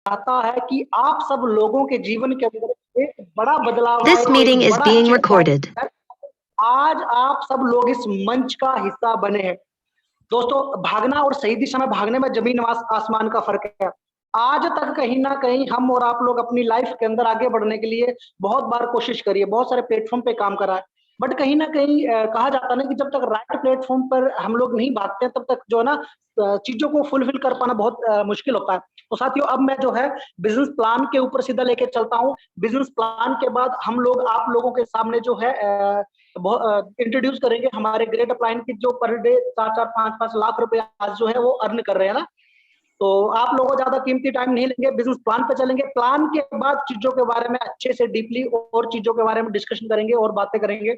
चाहता है कि आप सब लोगों के जीवन के अंदर एक बड़ा बदलाव आए, This meeting एक is बड़ा being shift आए। recorded. आज आप सब लोग इस मंच का हिस्सा बने हैं। दोस्तों, भागना और सही दिशा में भागने में जमीन आसमान का फर्क है। आज तक कहीं ना कहीं हम और आप लोग अपनी लाइफ के अंदर आगे बढ़ने के लिए बहुत बार कोशिश करिए, बहुत सारे प्लेटफॉर्म पे काम करा है, बट कहीं ना कहीं कहा जाता है ना कि जब तक राइट प्लेटफॉर्म पर हम लोग नहीं भागते तब तक जो है ना चीजों को फुलफिल कर पाना बहुत मुश्किल होता है। तो साथियों, अब मैं जो है बिजनेस प्लान के ऊपर सीधा लेके चलता हूँ। बिजनेस प्लान के बाद हम लोग आप लोगों के सामने जो है इंट्रोड्यूस करेंगे हमारे ग्रेट अपलाइन की, जो पर डे 4-4, 5-5 लाख रुपए आज जो है वो अर्न कर रहे हैं ना। तो आप लोगों को ज्यादा कीमती टाइम नहीं लेंगे, बिजनेस प्लान पे चलेंगे। प्लान के बाद चीजों के बारे में अच्छे से डीपली और चीजों के बारे में डिस्कशन करेंगे और बातें करेंगे।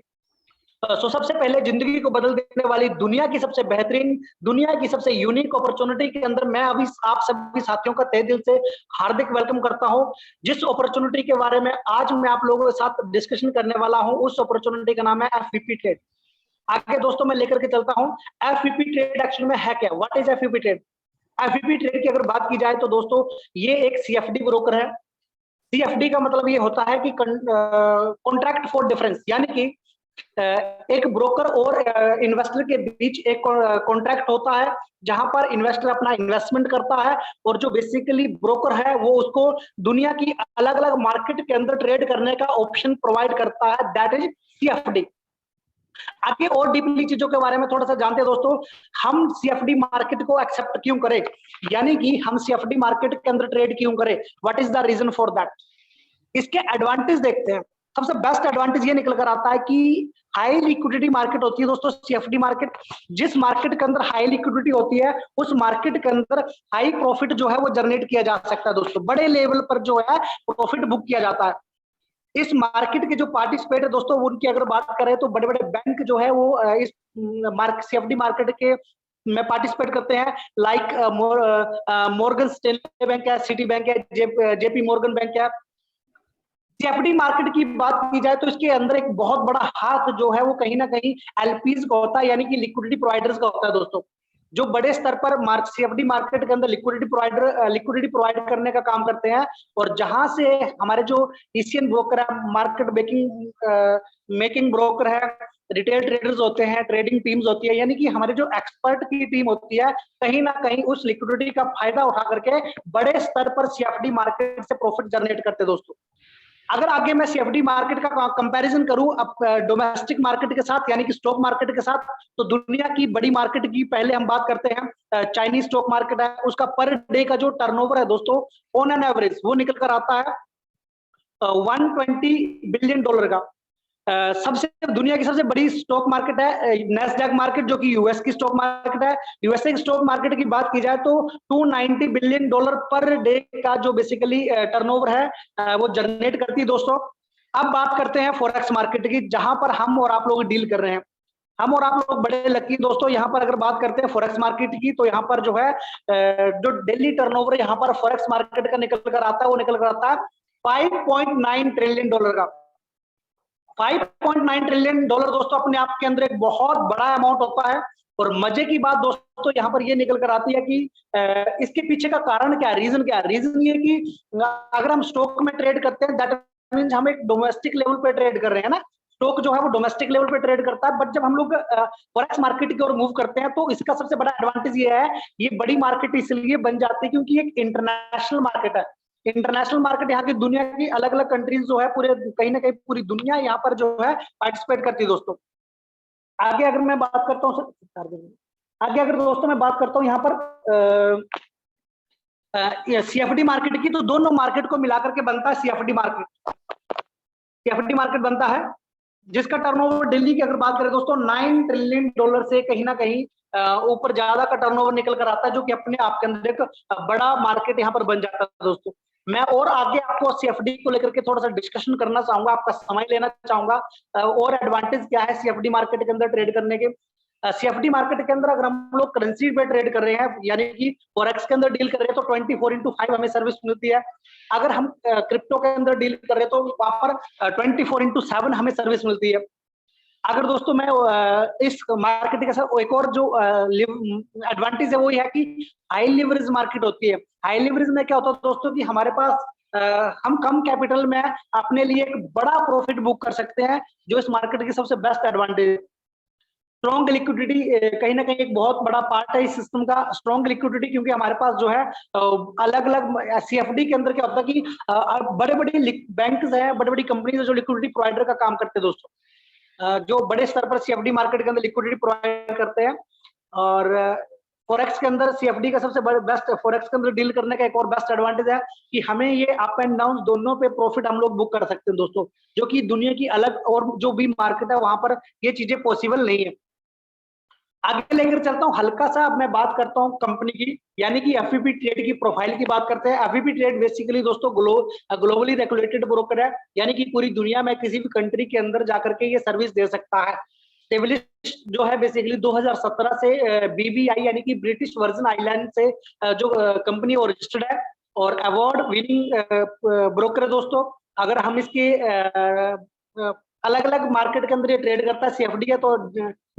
सो सबसे पहले जिंदगी को बदल देने वाली दुनिया की सबसे बेहतरीन, दुनिया की सबसे यूनिक अपॉर्चुनिटी के अंदर मैं अभी आप सभी साथियों का तहे दिल से हार्दिक वेलकम करता हूं। जिस अपॉर्चुनिटी के बारे में आज मैं आप लोगों के साथ डिस्कशन करने वाला हूं, उस अपॉर्चुनिटी का नाम है एफवीपी ट्रेड। आगे दोस्तों मैं लेकर के चलता हूं। एफवीपी ट्रेड एक्चुअली में है क्या? What is FVP trade? FVP trade की अगर बात की जाए तो दोस्तों ये एक सीएफडी ब्रोकर है। सीएफडी का मतलब ये होता है कि कॉन्ट्रैक्ट फॉर डिफरेंस, यानी कि एक ब्रोकर और इन्वेस्टर के बीच एक कॉन्ट्रैक्ट होता है जहां पर इन्वेस्टर अपना इन्वेस्टमेंट करता है और जो बेसिकली ब्रोकर है वो उसको दुनिया की अलग अलग मार्केट के अंदर ट्रेड करने का ऑप्शन प्रोवाइड करता है, दैट इज सीएफडी। आगे और डीपली चीजों के बारे में थोड़ा सा जानते हैं दोस्तों। हम सीएफडी मार्केट को एक्सेप्ट क्यों करें, यानी कि हम सीएफडी मार्केट के अंदर ट्रेड क्यों करें, what is the reason for that. इसके एडवांटेज देखते हैं। सबसे बेस्ट एडवांटेज ये निकल कर आता है कि हाई लिक्विडिटी मार्केट होती है दोस्तों सीएफडी मार्केट। जिस मार्केट के अंदर हाई लिक्विडिटी होती है उस मार्केट के अंदर हाई प्रॉफिट जो है वो जनरेट किया जा सकता है दोस्तों, बड़े लेवल पर जो है प्रॉफिट बुक किया जाता है। इस मार्केट के जो पार्टिसिपेट है दोस्तों, उनकी अगर बात करें तो बड़े बड़े बैंक जो है वो इस सीएफडी मार्केट के में पार्टिसिपेट करते हैं, लाइक मॉर्गन स्टैनली बैंक है, सिटी बैंक है, जेपी मॉर्गन बैंक है। सीएफडी मार्केट की बात की जाए तो इसके अंदर एक बहुत बड़ा हाथ जो है वो कहीं ना कहीं एलपीज का होता है, यानी कि लिक्विडिटी प्रोवाइडर्स का होता है दोस्तों, जो बड़े स्तर पर सीएफडी मार्केट के अंदर लिक्विडिटी प्रोवाइड करने का काम करते हैं। और जहां से हमारे जो एशियन ब्रोकर है, मार्केट मेकिंग ब्रोकर है, रिटेल ट्रेडर्स होते हैं, ट्रेडिंग टीम्स होती है, यानी कि हमारे जो एक्सपर्ट की टीम होती है कहीं ना कहीं उस लिक्विडिटी का फायदा उठा करके बड़े स्तर पर सीएफडी मार्केट से प्रॉफिट जनरेट करते हैं दोस्तों। अगर आगे मैं सीएफडी मार्केट का कंपैरिजन करूं अब डोमेस्टिक मार्केट के साथ, यानी कि स्टॉक मार्केट के साथ, तो दुनिया की बड़ी मार्केट की पहले हम बात करते हैं। चाइनीज स्टॉक मार्केट है, उसका पर डे का जो टर्नओवर है दोस्तों ऑन एन एवरेज वो निकल कर आता है $120 बिलियन का। सबसे दुनिया की सबसे बड़ी स्टॉक मार्केट है नैस्डैक मार्केट, जो कि यूएस की स्टॉक मार्केट है। यूएसए की स्टॉक मार्केट की बात की जाए तो $290 बिलियन पर डे का जो बेसिकली टर्नओवर है वो जनरेट करती है दोस्तों। अब बात करते हैं फॉरेक्स मार्केट की, जहां पर हम और आप लोग डील कर रहे हैं। हम और आप लोग बड़े लकी दोस्तों, यहाँ पर अगर बात करते हैं फॉरेक्स मार्केट की तो यहाँ पर जो है जो डेली टर्नओवर यहाँ पर फॉरेक्स मार्केट का निकल कर आता है वो निकल कर आता है $5.9 ट्रिलियन का। $5.9 ट्रिलियन दोस्तों अपने आप के अंदर एक बहुत बड़ा अमाउंट होता है। और मजे की बात दोस्तों यहाँ पर ये निकल कर आती है कि इसके पीछे का कारण क्या है, रीजन क्या है। रीजन ये कि अगर हम स्टॉक में ट्रेड करते हैं दैट मींस हम एक डोमेस्टिक लेवल पे ट्रेड कर रहे हैं ना, स्टॉक जो है वो डोमेस्टिक लेवल पे ट्रेड करता है। बट जब हम लोग फॉरेक्स मार्केट की ओर मूव करते हैं तो इसका सबसे बड़ा एडवांटेज ये है, ये बड़ी मार्केट इसलिए बन जाती है क्योंकि एक इंटरनेशनल मार्केट है। इंटरनेशनल मार्केट यहाँ की दुनिया की अलग अलग कंट्रीज जो है पूरे कहीं ना कहीं पूरी दुनिया यहाँ पर जो है पार्टिसिपेट करती है दोस्तों। आगे अगर मैं बात करता हूँ आगे अगर दोस्तों मैं बात करता हूँ यहाँ पर सीएफडी मार्केट की, तो दोनों मार्केट को मिलाकर के बनता है सीएफडी मार्केट। सीएफडी मार्केट बनता है जिसका टर्नओवर दिल्ली की अगर बात करें दोस्तों $9 ट्रिलियन से कहीं ना कहीं ऊपर ज्यादा का टर्नओवर निकल कर आता है, जो कि अपने आप के अंदर एक बड़ा मार्केट यहाँ पर बन जाता है दोस्तों। मैं और आगे आपको सीएफडी को लेकर के थोड़ा सा डिस्कशन करना चाहूंगा, आपका समय लेना चाहूंगा और एडवांटेज क्या है सीएफडी मार्केट के अंदर ट्रेड करने के। सीएफडी मार्केट के अंदर अगर हम लोग करेंसी पे ट्रेड कर रहे हैं, यानी कि फॉरेक्स के अंदर डील कर रहे हैं, तो 24x5 हमें सर्विस मिलती है। अगर हम क्रिप्टो के अंदर डील कर रहे हैं तो वहां पर 24x7 हमें सर्विस मिलती है। अगर दोस्तों मैं इस मार्केट के साथ एक और जो एडवांटेज है वो ये है कि हाई लिवरेज मार्केट होती है। हाई लिवरेज में क्या होता है दोस्तों कि हमारे पास हम कम कैपिटल में अपने लिए एक बड़ा प्रॉफिट बुक कर सकते हैं, जो इस मार्केट की सबसे बेस्ट एडवांटेज है। स्ट्रॉन्ग लिक्विडिटी कहीं ना कहीं एक बहुत बड़ा पार्ट है इस सिस्टम का, स्ट्रॉन्ग लिक्विडिटी, क्योंकि हमारे पास जो है अलग अलग सीएफडी के अंदर क्या होता है कि बड़े बड़े बैंक है, बड़ी बड़ी कंपनी है जो लिक्विडिटी प्रोवाइडर का काम करते हैं दोस्तों, जो बड़े स्तर पर सीएफडी मार्केट के अंदर लिक्विडिटी प्रोवाइड करते हैं। और फॉरेक्स के अंदर सीएफडी का सबसे बेस्ट, फॉरेक्स के अंदर डील करने का एक और बेस्ट एडवांटेज है कि हमें ये अप एंड डाउन दोनों पे प्रॉफिट हम लोग बुक कर सकते हैं दोस्तों, जो कि दुनिया की अलग और जो भी मार्केट है वहां पर ये चीजें पॉसिबल नहीं है। आगे लेकर चलता हूँ, हल्का सा अब मैं बात करता हूँ कंपनी की, यानी कि एफवीपी ट्रेड की प्रोफाइल की बात करते हैं। एफवीपी ट्रेड बेसिकली दोस्तों ग्लोबली रेगुलेटेड ब्रोकर है, यानी कि पूरी दुनिया में किसी भी कंट्री के अंदर जाकर के ये सर्विस दे सकता है। स्टेब्लिश जो है बेसिकली 2017 से बीबीआई यानी कि ब्रिटिश वर्जन आइलैंड से जो कंपनी वो रजिस्टर्ड है और अवार्ड विनिंग ब्रोकर है दोस्तों। अगर हम इसके अलग अलग मार्केट के अंदर ये ट्रेड करता है, सीएफडी है तो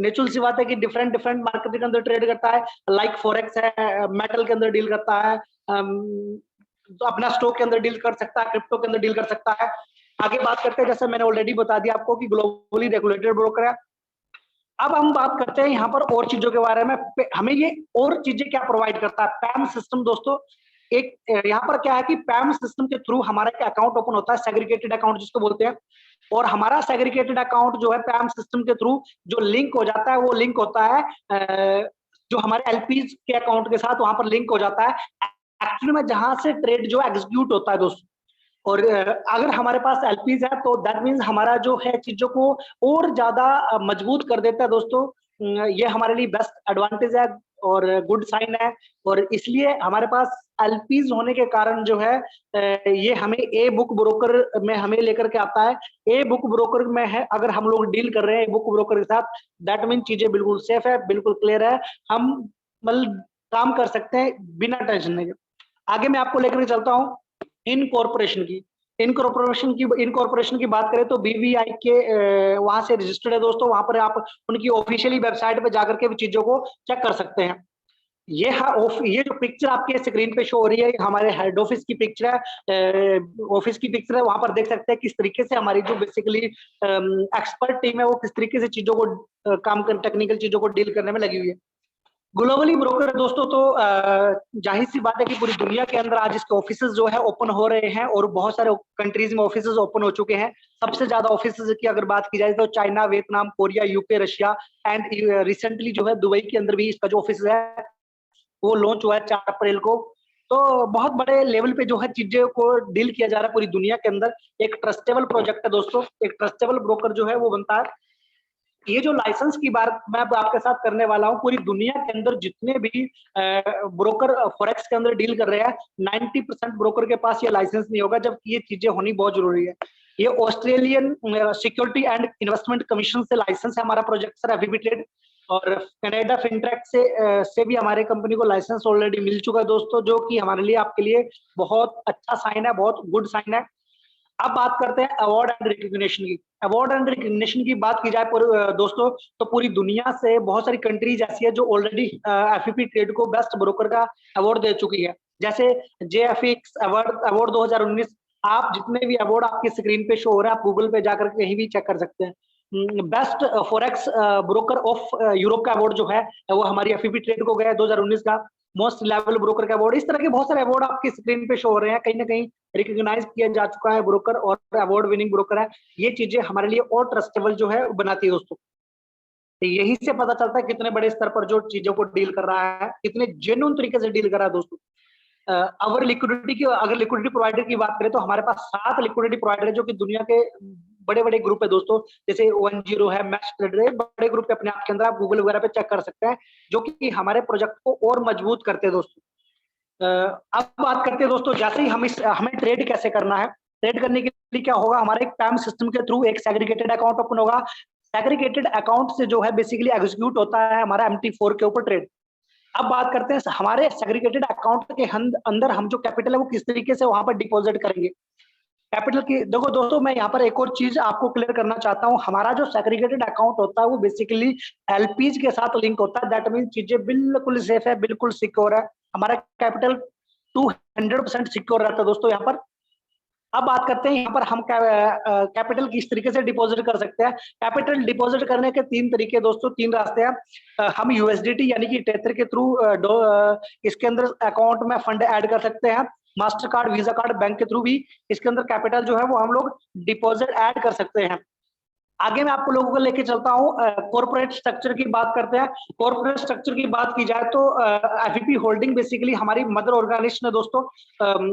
नेचुरल सी बात है कि डिफरेंट डिफरेंट मार्केट के अंदर ट्रेड करता है, लाइक फॉरेक्स है, मेटल के अंदर डील करता है, तो अपना स्टॉक के अंदर डील कर सकता है, क्रिप्टो के अंदर डील कर सकता है। आगे बात करते हैं, जैसे मैंने ऑलरेडी बता दिया आपको कि ग्लोबली रेगुलेटेड ब्रोकर है। अब हम बात करते हैं यहाँ पर और चीजों के बारे में, हमें ये और चीजें क्या प्रोवाइड करता है पैम सिस्टम दोस्तों। एक यहाँ पर क्या है कि पैम सिस्टम के थ्रू हमारा एक अकाउंट ओपन होता है, सेग्रीगेटेड अकाउंट जिसको बोलते हैं, और हमारा सेग्रीगेटेड अकाउंट जो है पैम सिस्टम के थ्रू जो लिंक हो जाता है वो लिंक होता है जो हमारे एलपीज के अकाउंट के साथ वहां पर लिंक हो जाता है एक्चुअली में, जहां से ट्रेड जो एग्जीक्यूट होता है दोस्तों। और अगर हमारे पास एलपीज है तो दैट मीन्स हमारा जो है चीजों को और ज्यादा मजबूत कर देता है दोस्तों। ये हमारे लिए बेस्ट एडवांटेज है और गुड साइन है, और इसलिए हमारे पास एलपीज होने के कारण जो है ये हमें ए बुक ब्रोकर में हमें लेकर के आता है। ए बुक ब्रोकर में है अगर हम लोग डील कर रहे हैं ए बुक ब्रोकर के साथ, दैट मीन चीजें बिल्कुल सेफ है, बिल्कुल क्लियर है, हम मतलब काम कर सकते हैं बिना टेंशन के। आगे मैं आपको लेकर चलता हूँ इनकॉर्पोरेशन की। इनकॉर्पोरेशन की बात करें तो बीवीआई के वहां से रजिस्टर्ड है दोस्तों, वहां पर आप उनकी ऑफिशियली वेबसाइट पे जाकर के भी चीजों को चेक कर सकते हैं। ये जो पिक्चर आपके स्क्रीन पे शो हो रही है हमारे हेड ऑफिस की पिक्चर है, ऑफिस की पिक्चर है, वहां पर देख सकते हैं किस तरीके से हमारी जो बेसिकली एक्सपर्ट टीम है वो किस तरीके से चीजों को काम कर टेक्निकल चीजों को डील करने में लगी हुई है। ग्लोबली ब्रोकर दोस्तों तो जाहिर सी बात है कि पूरी दुनिया के अंदर आज इसके ऑफिसेज जो है ओपन हो रहे हैं और बहुत सारे कंट्रीज में ऑफिसेज ओपन हो चुके हैं। सबसे ज्यादा ऑफिसेज की अगर बात की जाए तो China, Vietnam, Korea, UK, Russia and recently जो है दुबई के अंदर भी इसका जो ऑफिस है वो लॉन्च हुआ है 4 अप्रैल को। तो बहुत बड़े लेवल पे जो है चीजों को डील किया जा रहा है पूरी दुनिया के अंदर। एक ट्रस्टेबल प्रोजेक्ट है दोस्तों, एक ट्रस्टेबल ब्रोकर जो है वो बनता है। ये जो लाइसेंस की बात मैं आपके साथ करने वाला हूँ, पूरी दुनिया के अंदर जितने भी ब्रोकर फॉरेक्स के अंदर डील कर रहे हैं 90% ब्रोकर के पास ये लाइसेंस नहीं होगा, जबकि ये चीजें होनी बहुत जरूरी है। ये Australian security and investment commission से लाइसेंस है हमारा प्रोजेक्ट सर एफवीपी ट्रेड, और कनाडा फिनट्रैक से भी हमारे कंपनी को लाइसेंस ऑलरेडी मिल चुका है दोस्तों, जो कि हमारे लिए आपके लिए बहुत अच्छा साइन है, बहुत गुड साइन है। अब बात करते हैं अवार्ड एंड रिकग्निशन की। अवार्ड एंड रिकग्निशन की बात की जाए दोस्तों तो पूरी दुनिया से बहुत सारी कंट्रीज ऐसी है जो ऑलरेडी एफईपी ट्रेड को बेस्ट ब्रोकर का अवार्ड दे चुकी है, जैसे जेएफएक्स अवार्ड 2019। आप जितने भी अवार्ड आपकी स्क्रीन पे शो हो रहे हैं आप गूगल पे जाकर कहीं भी चेक कर सकते हैं। Best forex broker of Europe का अवार्ड जो है वो हमारी एफईपी ट्रेड को गया 2019 का। मोस्ट रिलायबल ब्रोकर का अवार्ड, इस तरह के बहुत सारे अवार्ड आपकी स्क्रीन पे शो हो रहे हैं, कहीं ना कहीं रिकॉग्नाइज किया जा चुका है ब्रोकर और अवार्ड विनिंग ब्रोकर है। ये चीजें हमारे लिए और ट्रस्टेबल जो है बनाती है दोस्तों। तो यही से पता चलता है कितने बड़े स्तर पर जो चीजों को डील कर रहा है, कितने जेन्युइन तरीके से डील कर रहा है दोस्तों। अगर लिक्विडिटी प्रोवाइडर की बात करें तो हमारे पास 7 लिक्विडिटी प्रोवाइडर है जो कि दुनिया के बड़े बड़े ग्रुप है दोस्तों, जैसे 10 है, मैक्स ट्रेडर है, बड़े ग्रुप अपने आप के अंदर आप गूगल वगैरह पे चेक कर सकते हैं, जो कि हमारे प्रोजेक्ट को और मजबूत करते हैं दोस्तों। अब बात करते हैं दोस्तों, जैसे ही हमें ट्रेड कैसे करना है। ट्रेड करने के लिए क्या होगा, हमारे एक पैम सिस्टम के थ्रू एक सेग्रीगेटेड अकाउंट ओपन होगा। सेग्रीगेटेड अकाउंट से जो है बेसिकली एग्जीक्यूट होता है हमारा MT4 के ऊपर ट्रेड। अब बात करते हैं हमारे सेग्रीगेटेड अकाउंट के अंदर हम जो कैपिटल है वो किस तरीके से वहां पर डिपॉजिट करेंगे। कैपिटल की देखो दोस्तों, मैं यहाँ पर एक और चीज आपको क्लियर करना चाहता हूँ। हमारा जो सेग्रीगेटेड अकाउंट होता है वो बेसिकली एलपीज के साथ लिंक होता है। दैट मीन चीजें बिल्कुल सेफ है, बिल्कुल सिक्योर है। हमारा कैपिटल 200% सिक्योर रहता है दोस्तों। यहाँ पर अब बात करते हैं यहाँ पर हम कैपिटल किस तरीके से डिपॉजिट कर सकते हैं। कैपिटल डिपॉजिट करने के तीन तरीके दोस्तों, तीन रास्ते हैं। हम यूएसडीटी यानी कि टेथर के थ्रू इसके अंदर अकाउंट में फंड ऐड कर सकते हैं। Master card, visa card, bank के थ्रू भी इसके अंदर कैपिटल जो है वो हम लोग डिपॉजिट ऐड कर सकते हैं। आगे मैं आपको लोगों को लेके चलता हूँ। कॉर्पोरेट स्ट्रक्चर की बात करते हैं। कॉर्पोरेट स्ट्रक्चर की बात की जाए तो एफईपी होल्डिंग बेसिकली हमारी मदर ऑर्गेनाइजेशन है दोस्तों,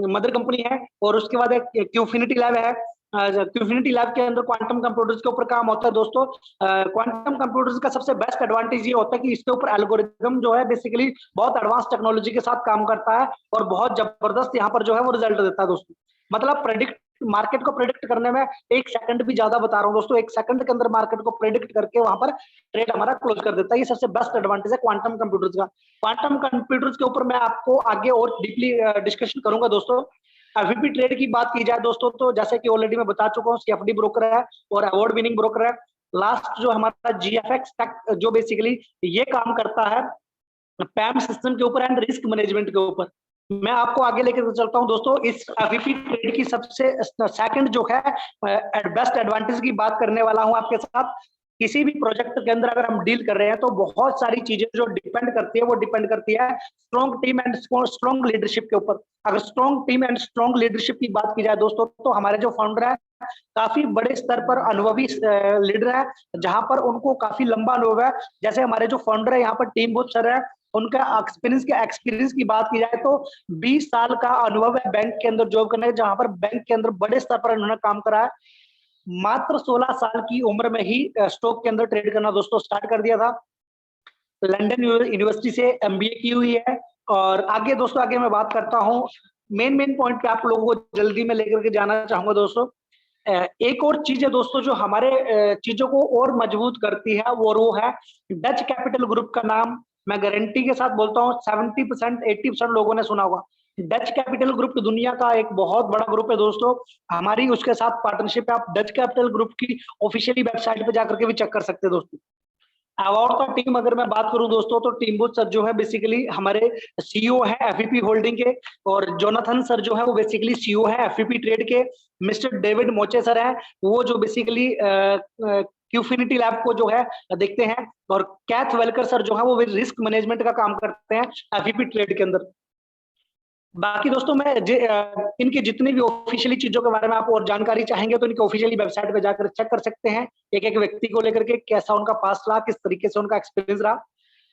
मदर कंपनी है। और उसके बाद एक क्यूफिनिटी लैब है। क्यूफिनिटी लैब के अंदर क्वांटम कंप्यूटर्स के ऊपर काम होता है दोस्तों। क्वांटम कंप्यूटर्स का सबसे बेस्ट एडवांटेज ये होता है कि इसके ऊपर एल्गोरिथम जो है बेसिकली बहुत एडवांस टेक्नोलॉजी के साथ काम करता है और बहुत जबरदस्त यहाँ पर जो है वो रिजल्ट देता है दोस्तों। मतलब प्रेडिक्ट मार्केट को प्रेडिक्ट करने में 1 सेकंड भी ज्यादा बता रहा हूँ दोस्तों, 1 सेकंड के अंदर मार्केट को प्रेडिक्ट करके वहां पर ट्रेड हमारा क्लोज कर देता है। ये सबसे बेस्ट एडवांटेज है क्वांटम कंप्यूटर्स का। क्वांटम कंप्यूटर्स के ऊपर मैं आपको आगे और डीपली डिस्कशन करूंगा दोस्तों। एफईपी ट्रेड की बात की जाए दोस्तों, तो जैसे कि ऑलरेडी मैं बता चुका हूँ, सीएफडी ब्रोकर है और अवार्ड विनिंग ब्रोकर है। लास्ट जो हमारा जीएफएक्स टेक जो बेसिकली ये काम करता है पैम सिस्टम के ऊपर एंड रिस्क मैनेजमेंट के ऊपर। मैं आपको आगे लेकर चलता हूं दोस्तों। इस एफईपी ट्रेड की सबसे सेकंड जो है बेस्ट एडवांटेज की बात करने वाला हूं आपके साथ। किसी भी प्रोजेक्ट के अंदर अगर हम डील कर रहे हैं तो बहुत सारी चीजें जो डिपेंड करती है वो डिपेंड करती है strong team and strong leadership के ऊपर। अगर strong team and strong leadership की बात की जाए दोस्तों, तो हमारे जो फाउंडर है काफी बड़े स्तर पर अनुभवी लीडर है, जहां पर उनको काफी लंबा अनुभव है। जैसे हमारे जो फाउंडर है यहाँ पर टीम बुच सर है, उनका एक्सपीरियंस की बात की जाए तो 20 साल का अनुभव है बैंक के अंदर जॉब करने, जहां पर बैंक के अंदर बड़े स्तर पर उन्होंने काम करा है। मात्र 16 साल की उम्र में ही स्टॉक के अंदर ट्रेड करना दोस्तों स्टार्ट कर दिया था। लंदन यूनिवर्सिटी से एमबीए की हुई है। और आगे दोस्तों, आगे मैं बात करता हूँ मेन पॉइंट पे आप लोगों को जल्दी में लेकर के जाना चाहूंगा दोस्तों। एक और चीज है दोस्तों जो हमारे चीजों को और मजबूत करती है, वो है डच कैपिटल ग्रुप का नाम। मैं गारंटी के साथ बोलता हूँ 70% 80% लोगों ने सुना होगा। डच कैपिटल ग्रुप दुनिया का एक बहुत बड़ा ग्रुप है दोस्तों। हमारी उसके साथ पार्टनरशिप है। आप डच कैपिटल ग्रुप की ऑफिशियली वेबसाइट पे जाकर के भी चेक कर सकते हैं दोस्तों। अवार्ड का टीम अगर मैं बात करूं दोस्तों, तो टीम बुच सर जो है बेसिकली हमारे सीईओ है एफईपी होल्डिंग के। और जोनाथन सर जो है वो बेसिकली सीईओ है एफईपी ट्रेड के। मिस्टर डेविड मोचे सर है, वो जो बेसिकली क्यूफिनिटी लैब को जो है देखते हैं। और कैथ वेलकर सर जो है वो रिस्क मैनेजमेंट का काम करते हैं एफईपी ट्रेड के अंदर। बाकी दोस्तों मैं इनकी जितनी भी ऑफिशियली चीजों के बारे में आप और जानकारी चाहेंगे तो इनकी ऑफिशियली वेबसाइट पे जाकर चेक कर सकते हैं, एक एक व्यक्ति को लेकर के कैसा उनका पास रहा, किस तरीके से उनका एक्सपीरियंस रहा।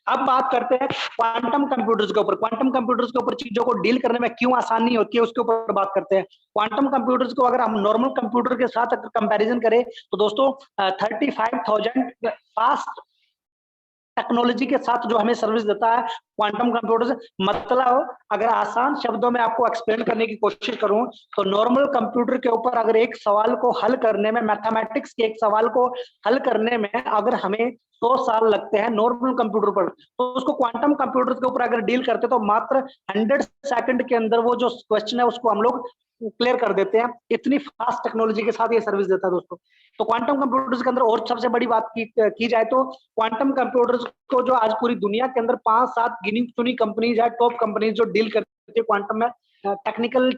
अब बात करते हैं क्वांटम कंप्यूटर्स के ऊपर। क्वांटम कंप्यूटर्स के ऊपर चीजों को डील करने में क्यों आसानी होती है उसके ऊपर बात करते हैं। क्वांटम कंप्यूटर्स को अगर हम नॉर्मल कंप्यूटर के साथ अगर कंपैरिजन करें तो दोस्तों 35,000 फास्ट टेक्नोलॉजी के साथ जो हमें सर्विस देता है क्वांटम कंप्यूटर्स। मतलब अगर आसान शब्दों में आपको एक्सप्लेन करने की कोशिश करूं तो नॉर्मल कंप्यूटर के ऊपर अगर एक सवाल को हल करने में, मैथमेटिक्स के एक सवाल को हल करने में अगर हमें 100 साल लगते हैं नॉर्मल कंप्यूटर पर, तो उसको क्वांटम कंप्यूटर्स के ऊपर अगर डील करते तो मात्र 100 सेकंड के अंदर वो जो क्वेश्चन है उसको हम लोग क्लियर कर देते हैं। इतनी फास्ट टेक्नोलॉजी के साथ ये सर्विस देता है दोस्तों। तो क्वांटम कंप्यूटर्स के अंदर और सबसे बड़ी बात की जाए तो क्वांटम कंप्यूटर्स को जो आज पूरी दुनिया के अंदर 5-7 गिनी चुनी कंपनीज है, टॉप कंपनीज जो डील करती है क्वांटम में। टेक्निकल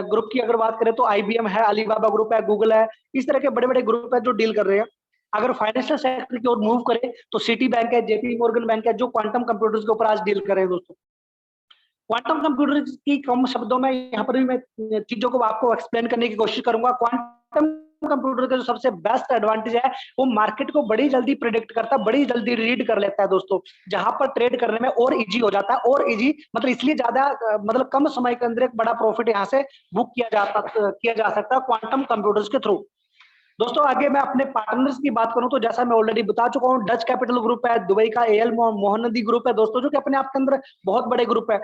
ग्रुप की अगर बात करें तो आईबीएम है, अलीबाबा ग्रुप है, गूगल है, इस तरह के बड़े बड़े ग्रुप है जो डील कर रहे हैं। अगर फाइनेंशियल सेक्टर की ओर मूव करें तो सिटी बैंक है, जेपी मॉर्गन बैंक है, जो क्वांटम कंप्यूटर्स के ऊपर आज डील कर रहे हैं दोस्तों। क्वांटम कंप्यूटर की कम शब्दों में यहाँ पर भी मैं चीजों को आपको एक्सप्लेन करने की कोशिश करूंगा। क्वांटम कंप्यूटर का जो सबसे बेस्ट एडवांटेज है वो मार्केट को बड़ी जल्दी प्रेडिक्ट करता है, बड़ी जल्दी रीड कर लेता है दोस्तों, जहां पर ट्रेड करने में और इजी हो जाता है। और इजी मतलब इसलिए ज्यादा मतलब कम समय के अंदर एक बड़ा प्रॉफिट यहाँ से बुक किया जा सकता है क्वांटम कंप्यूटर्स के थ्रू। दोस्तों आगे मैं अपने पार्टनर्स की बात करूं तो जैसा मैं ऑलरेडी बता चुका हूं, डच कैपिटल ग्रुप है, दुबई का एएल मोहन नदी ग्रुप है दोस्तों, जो कि अपने आप के अंदर बहुत बड़े ग्रुप है।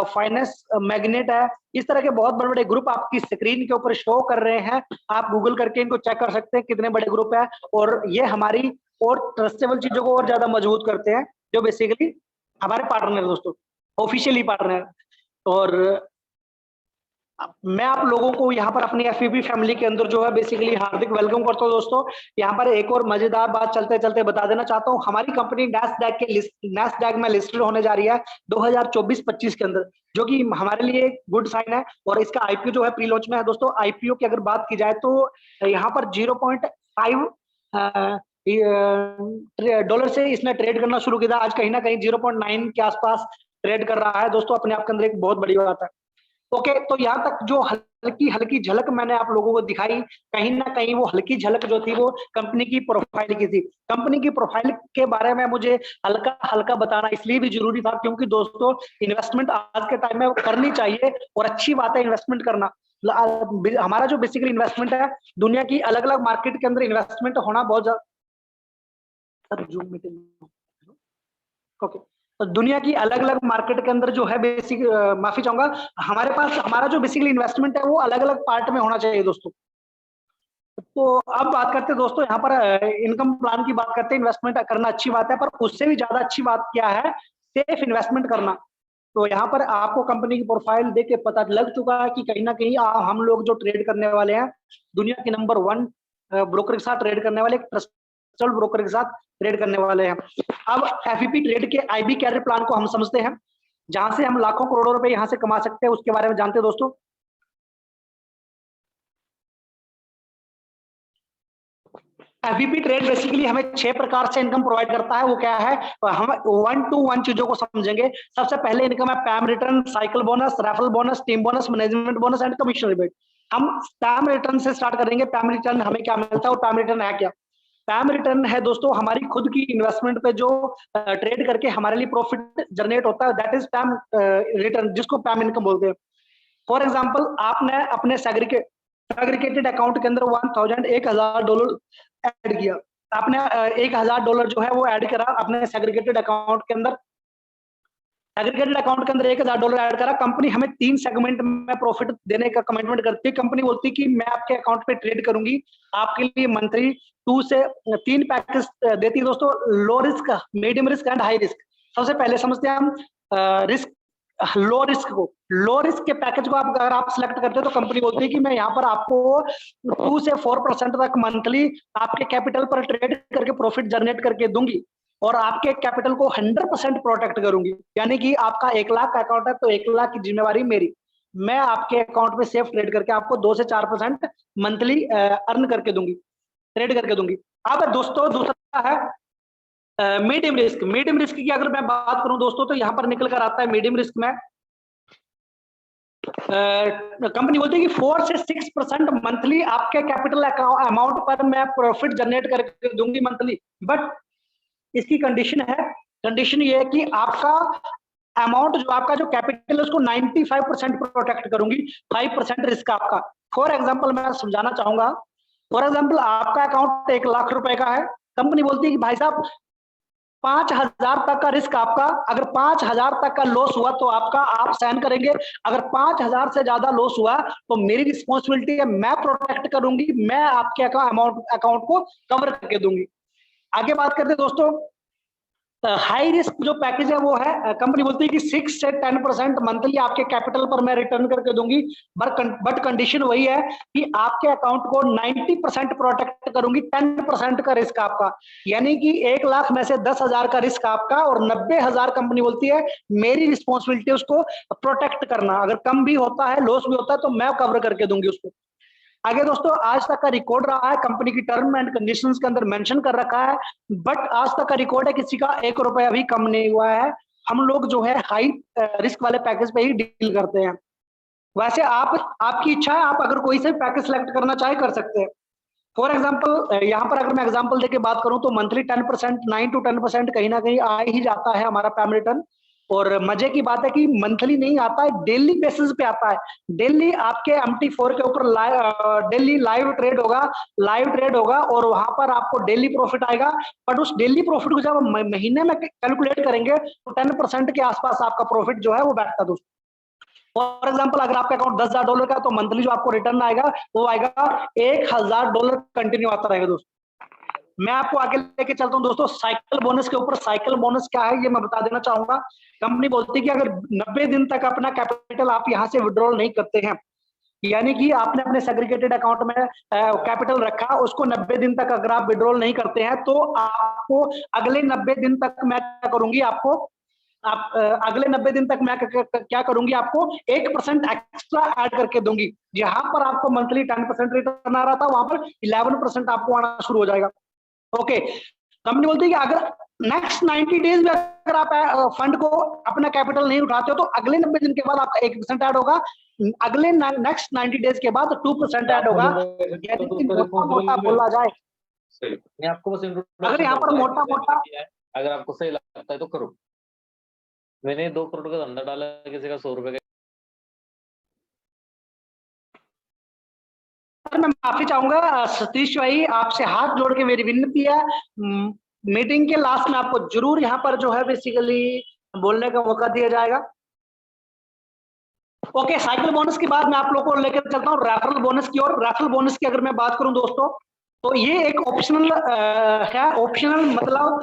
फाइनेंस मैग्नेट है, इस तरह के बहुत बड़े बड़े ग्रुप आपकी स्क्रीन के ऊपर शो कर रहे हैं। आप गूगल करके इनको चेक कर सकते हैं कितने बड़े ग्रुप है। और ये हमारी और ट्रस्टेबल चीजों को और ज्यादा मजबूत करते हैं, जो बेसिकली हमारे पार्टनर दोस्तों, ऑफिशियली पार्टनर। और मैं आप लोगों को यहाँ पर अपनी एफईपी फैमिली के अंदर जो है बेसिकली हार्दिक वेलकम करता हूँ दोस्तों। यहाँ पर एक और मजेदार बात चलते चलते बता देना चाहता हूँ, हमारी कंपनी नैस्डैक में लिस्टेड होने जा रही है 2024-25 के अंदर, जो कि हमारे लिए एक गुड साइन है। और इसका आईपीओ जो है प्री लॉन्च में है दोस्तों। आईपीओ की अगर बात की जाए तो यहाँ पर 0.5 डॉलर से इसने ट्रेड करना शुरू किया। आज कहीं ना कहीं 0.9 के आसपास ट्रेड कर रहा है दोस्तों, अपने आप के अंदर एक बहुत बड़ी बात है। ओके, तो यहाँ तक जो हल्की हल्की झलक मैंने आप लोगों को दिखाई, कहीं ना कहीं वो हल्की झलक जो थी वो कंपनी की प्रोफाइल की थी। कंपनी की प्रोफाइल के बारे में मुझे हल्का हल्का बताना इसलिए भी जरूरी था क्योंकि दोस्तों इन्वेस्टमेंट आज के टाइम में करनी चाहिए और अच्छी बात है इन्वेस्टमेंट करना। हमारा जो बेसिकली इन्वेस्टमेंट है, दुनिया की अलग अलग मार्केट के अंदर इन्वेस्टमेंट होना बहुत ज्यादा। ओके, तो दुनिया की अलग अलग मार्केट के अंदर जो है बेसिक माफी चाहूंगा, हमारे पास हमारा जो बेसिकली इन्वेस्टमेंट है वो अलग अलग पार्ट में होना चाहिए दोस्तों। तो अब बात करते हैं दोस्तों, यहाँ पर इनकम प्लान की बात करते हैं। इन्वेस्टमेंट करना अच्छी बात है, पर उससे भी ज्यादा अच्छी बात क्या है, सेफ इन्वेस्टमेंट करना। तो यहाँ पर आपको कंपनी की प्रोफाइल देख के पता लग चुका है कि कहीं ना कहीं हम लोग जो ट्रेड करने वाले हैं, दुनिया के नंबर 1 ब्रोकर के साथ ट्रेड करने वाले, ट्रस्टेड ब्रोकर के साथ ट्रेड करने वाले हैं। अब एफईपी ट्रेड के आईबी कैरियर प्लान को हम समझते हैं, जहां से हम लाखों करोड़ों रुपए यहां से कमा सकते हैं, उसके बारे में जानते हैं दोस्तों। एफईपी ट्रेड बेसिकली हमें 6 प्रकार से इनकम प्रोवाइड करता है। वो क्या है, हम 1 to 1 चीजों को समझेंगे। सबसे पहले इनकम है PAMM return, cycle bonus, referral bonus, team bonus, management bonus and commission rebate. हम पैम रिटर्न से स्टार्ट करेंगे। पैम रिटर्न हमें क्या मिलता है और पैम रिटर्न है क्या। पैम रिटर्न है दोस्तों हमारी खुद की इन्वेस्टमेंट पे जो ट्रेड करके हमारे लिए प्रॉफिट जनरेट होता है, दैट इज पैम रिटर्न, जिसको पैम इनकम बोलते हैं। फॉर एग्जांपल, आपने अपने सेग्रीगेटेड अकाउंट के अंदर 1,000 ऐड किया। आपने $1,000 जो है वो ऐड करा अपने सेग्रीगेटेड अकाउंट के अंदर। सेग्रीगेटेड अकाउंट के अंदर $1,000 ऐड करा। कंपनी हमें 3 सेगमेंट में प्रॉफिट देने का कमिटमेंट करती है। कंपनी बोलती है कि मैं आपके अकाउंट पे ट्रेड करूंगी, आपके लिए मंथली 2 से 3 पैकेज देती है दोस्तों, low risk, medium risk and high risk. सबसे पहले समझते हैं हम रिस्क, लो रिस्क को। लो रिस्क के पैकेज को आप अगर आप सिलेक्ट करते हो तो कंपनी बोलती है कि मैं यहाँ पर आपको 2 से 4% तक मंथली आपके कैपिटल पर ट्रेड करके प्रॉफिट जनरेट करके दूंगी और आपके कैपिटल को 100% प्रोटेक्ट करूंगी। यानी कि आपका 1 लाख का अकाउंट है तो 1 लाख की जिम्मेवारी मेरी, मैं आपके अकाउंट में सेफ ट्रेड करके आपको 2 से 4% मंथली अर्न करके दूंगी, ट्रेड करके दूंगी। अब दोस्तों दूसरा है मीडियम रिस्क। मीडियम रिस्क की अगर मैं बात करूं दोस्तों, तो यहाँ पर निकल कर आता है मीडियम रिस्क में कंपनी बोलती है कि 4 से 6% मंथली आपके कैपिटल अमाउंट पर मैं प्रॉफिट जनरेट करके दूंगी मंथली। बट इसकी कंडीशन ये है कि आपका अमाउंट जो आपका जो कैपिटल है उसको 95% प्रोटेक्ट करूंगी, 5% रिस्क आपका। फॉर एग्जांपल मैं समझाना चाहूंगा, फॉर एग्जांपल आपका अकाउंट 1 लाख रुपए का है। कंपनी बोलती है कि भाई साहब 5,000 तक का रिस्क आपका, अगर 5,000 तक का लॉस हुआ तो आपका आप सहन करेंगे, अगर 5,000 से ज्यादा लॉस हुआ तो मेरी रिस्पॉन्सिबिलिटी है, मैं प्रोटेक्ट करूंगी, मैं आपके अकाउंट को कवर करके दूंगी। आगे बात करते हैं दोस्तों, हाई रिस्क जो पैकेज है वो है, कंपनी बोलती है कि 6 से 10% मंथली आपके कैपिटल पर मैं रिटर्न करके दूंगी। बट कंडीशन वही है कि आपके अकाउंट को 90% प्रोटेक्ट करूंगी, 10% का रिस्क आपका। यानी कि 1 लाख में से 10,000 का रिस्क आपका और 90,000 कंपनी बोलती है मेरी रिस्पॉन्सिबिलिटी उसको प्रोटेक्ट करना। अगर कम भी होता है, लॉस भी होता है, तो मैं कवर करके दूंगी उसको। आगे दोस्तों, आज तक का रिकॉर्ड रहा है, कंपनी की टर्म एंड कंडीशंस के अंदर मेंशन कर रखा है, बट आज तक का रिकॉर्ड है किसी का 1 रुपया भी कम नहीं हुआ है। हम लोग जो है हाई रिस्क वाले पैकेज पे ही डील करते हैं। वैसे आपकी इच्छा है, आप अगर कोई से पैकेज सेलेक्ट करना चाहे कर सकते हैं। फॉर एग्जाम्पल, यहाँ पर अगर मैं एग्जाम्पल देके बात करूं तो मंथली 10%, 9 to 10% कहीं ना कहीं आ ही जाता है हमारा पैम रिटर्न। और मजे की बात है कि मंथली नहीं आता है, डेली बेसिस पे आता है। डेली आपके MT4 के ऊपर डेली लाइव ट्रेड होगा और वहां पर आपको डेली प्रॉफिट आएगा। बट उस डेली प्रॉफिट को जब महीने में कैलकुलेट करेंगे तो 10% के आसपास आपका प्रॉफिट जो है वो बैठता है दोस्तों। फॉर एग्जाम्पल, अगर आपका अकाउंट $10,000 का तो मंथली जो आपको रिटर्न आएगा वो आएगा $1,000 कंटिन्यू आता रहेगा दोस्तों। मैं आपको आगे लेके चलता हूं दोस्तों साइकिल बोनस के ऊपर। साइकिल बोनस क्या है ये मैं बता देना चाहूंगा। कंपनी बोलती है कि अगर 90 दिन तक अपना कैपिटल आप यहां से विड्रॉल नहीं करते हैं यानी कि आपने अपने सेग्रीगेटेड अकाउंट में कैपिटल रखा, उसको 90 दिन तक अगर आप विड्रॉल नहीं करते हैं तो आपको अगले 90 दिन तक मैं क्या करूंगी, आपको अगले 90 दिन तक मैं क्या करूंगी, आपको 1% एक्स्ट्रा ऐड करके दूंगी। जहां पर आपको मंथली 10% रिटर्न आ रहा था, वहां पर 11% आपको आना शुरू हो जाएगा। ओके, कंपनी बोलती है कि अगर नेक्स्ट 90 डेज में अगर आप फंड को अपना कैपिटल नहीं उठाते हो तो अगले 90 दिन के बाद आपका 1% ऐड होगा, अगले नेक्स्ट 90 डेज के बाद 2% ऐड होगा। यानी कि मोटा मोटा बोला जाए, मैं आपको बस अगर यहाँ पर मोटा मोटा, अगर आपको सही लगता है तो करो। मैंने 2 करोड़ का धंधा डाला, किसी का 100 रुपए का। मैं माफी चाहूंगा सतीश भाई, आपसे हाथ जोड़ के मेरी विनती है, मीटिंग के लास्ट में आपको जरूर यहाँ पर जो है बेसिकली बोलने का मौका दिया जाएगा। ओके, साइकिल बोनस की बात मैं आप लोगों को लेकर चलता हूँ रेफरल बोनस की ओर। रेफरल बोनस की अगर मैं बात करूं दोस्तों, तो ये एक ऑप्शनल है। ऑप्शनल मतलब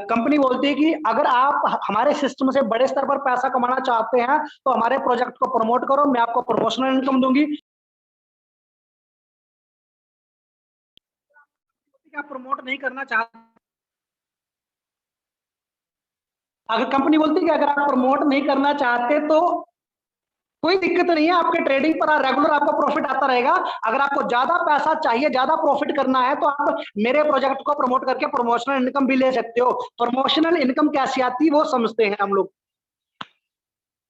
कंपनी बोलती है कि अगर आप हमारे सिस्टम से बड़े स्तर पर पैसा कमाना चाहते हैं तो हमारे प्रोजेक्ट को प्रमोट करो, मैं आपको प्रमोशनल इनकम दूंगी। आप प्रमोट नहीं करना चाहते, अगर कंपनी बोलती है कि अगर आप प्रमोट नहीं करना चाहते तो कोई दिक्कत नहीं है, आपके ट्रेडिंग पर रेगुलर आपको प्रॉफिट आता रहेगा। अगर आपको ज्यादा पैसा चाहिए, ज्यादा प्रॉफिट करना है तो आप मेरे प्रोजेक्ट को प्रमोट करके प्रमोशनल इनकम भी ले सकते हो। प्रमोशनल इनकम कैसे आती है वो समझते हैं हम लोग।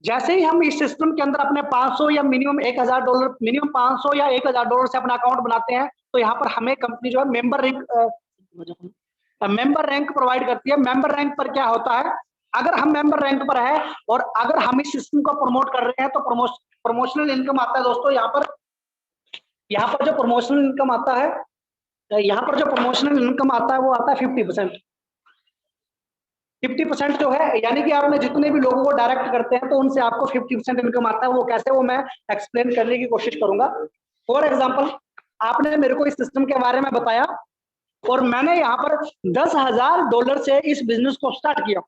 जैसे ही हम इस सिस्टम के अंदर अपने 500 या मिनिमम $1000, मिनिमम 500 या $1000 से अपना अकाउंट बनाते हैं तो यहाँ पर हमें कंपनी जो है मेंबर रैंक प्रोवाइड करती है। मेंबर रैंक पर क्या होता है, अगर हम मेंबर रैंक पर है और अगर हम इस सिस्टम को प्रमोट कर रहे हैं तो प्रमोशनल इनकम आता है दोस्तों। यहाँ पर जो प्रमोशनल इनकम आता है, यहाँ पर जो प्रमोशनल इनकम आता है वो आता है 50%। 50% जो है, यानी कि आपने जितने भी लोगों को डायरेक्ट करते हैं तो उनसे आपको 50% इनकम आता है। वो कैसे, वो मैं एक्सप्लेन करने की कोशिश करूंगा। फॉर एग्जाम्पल, आपने मेरे को इस सिस्टम के बारे में बताया और मैंने यहाँ पर $10,000 से इस बिजनेस को स्टार्ट किया।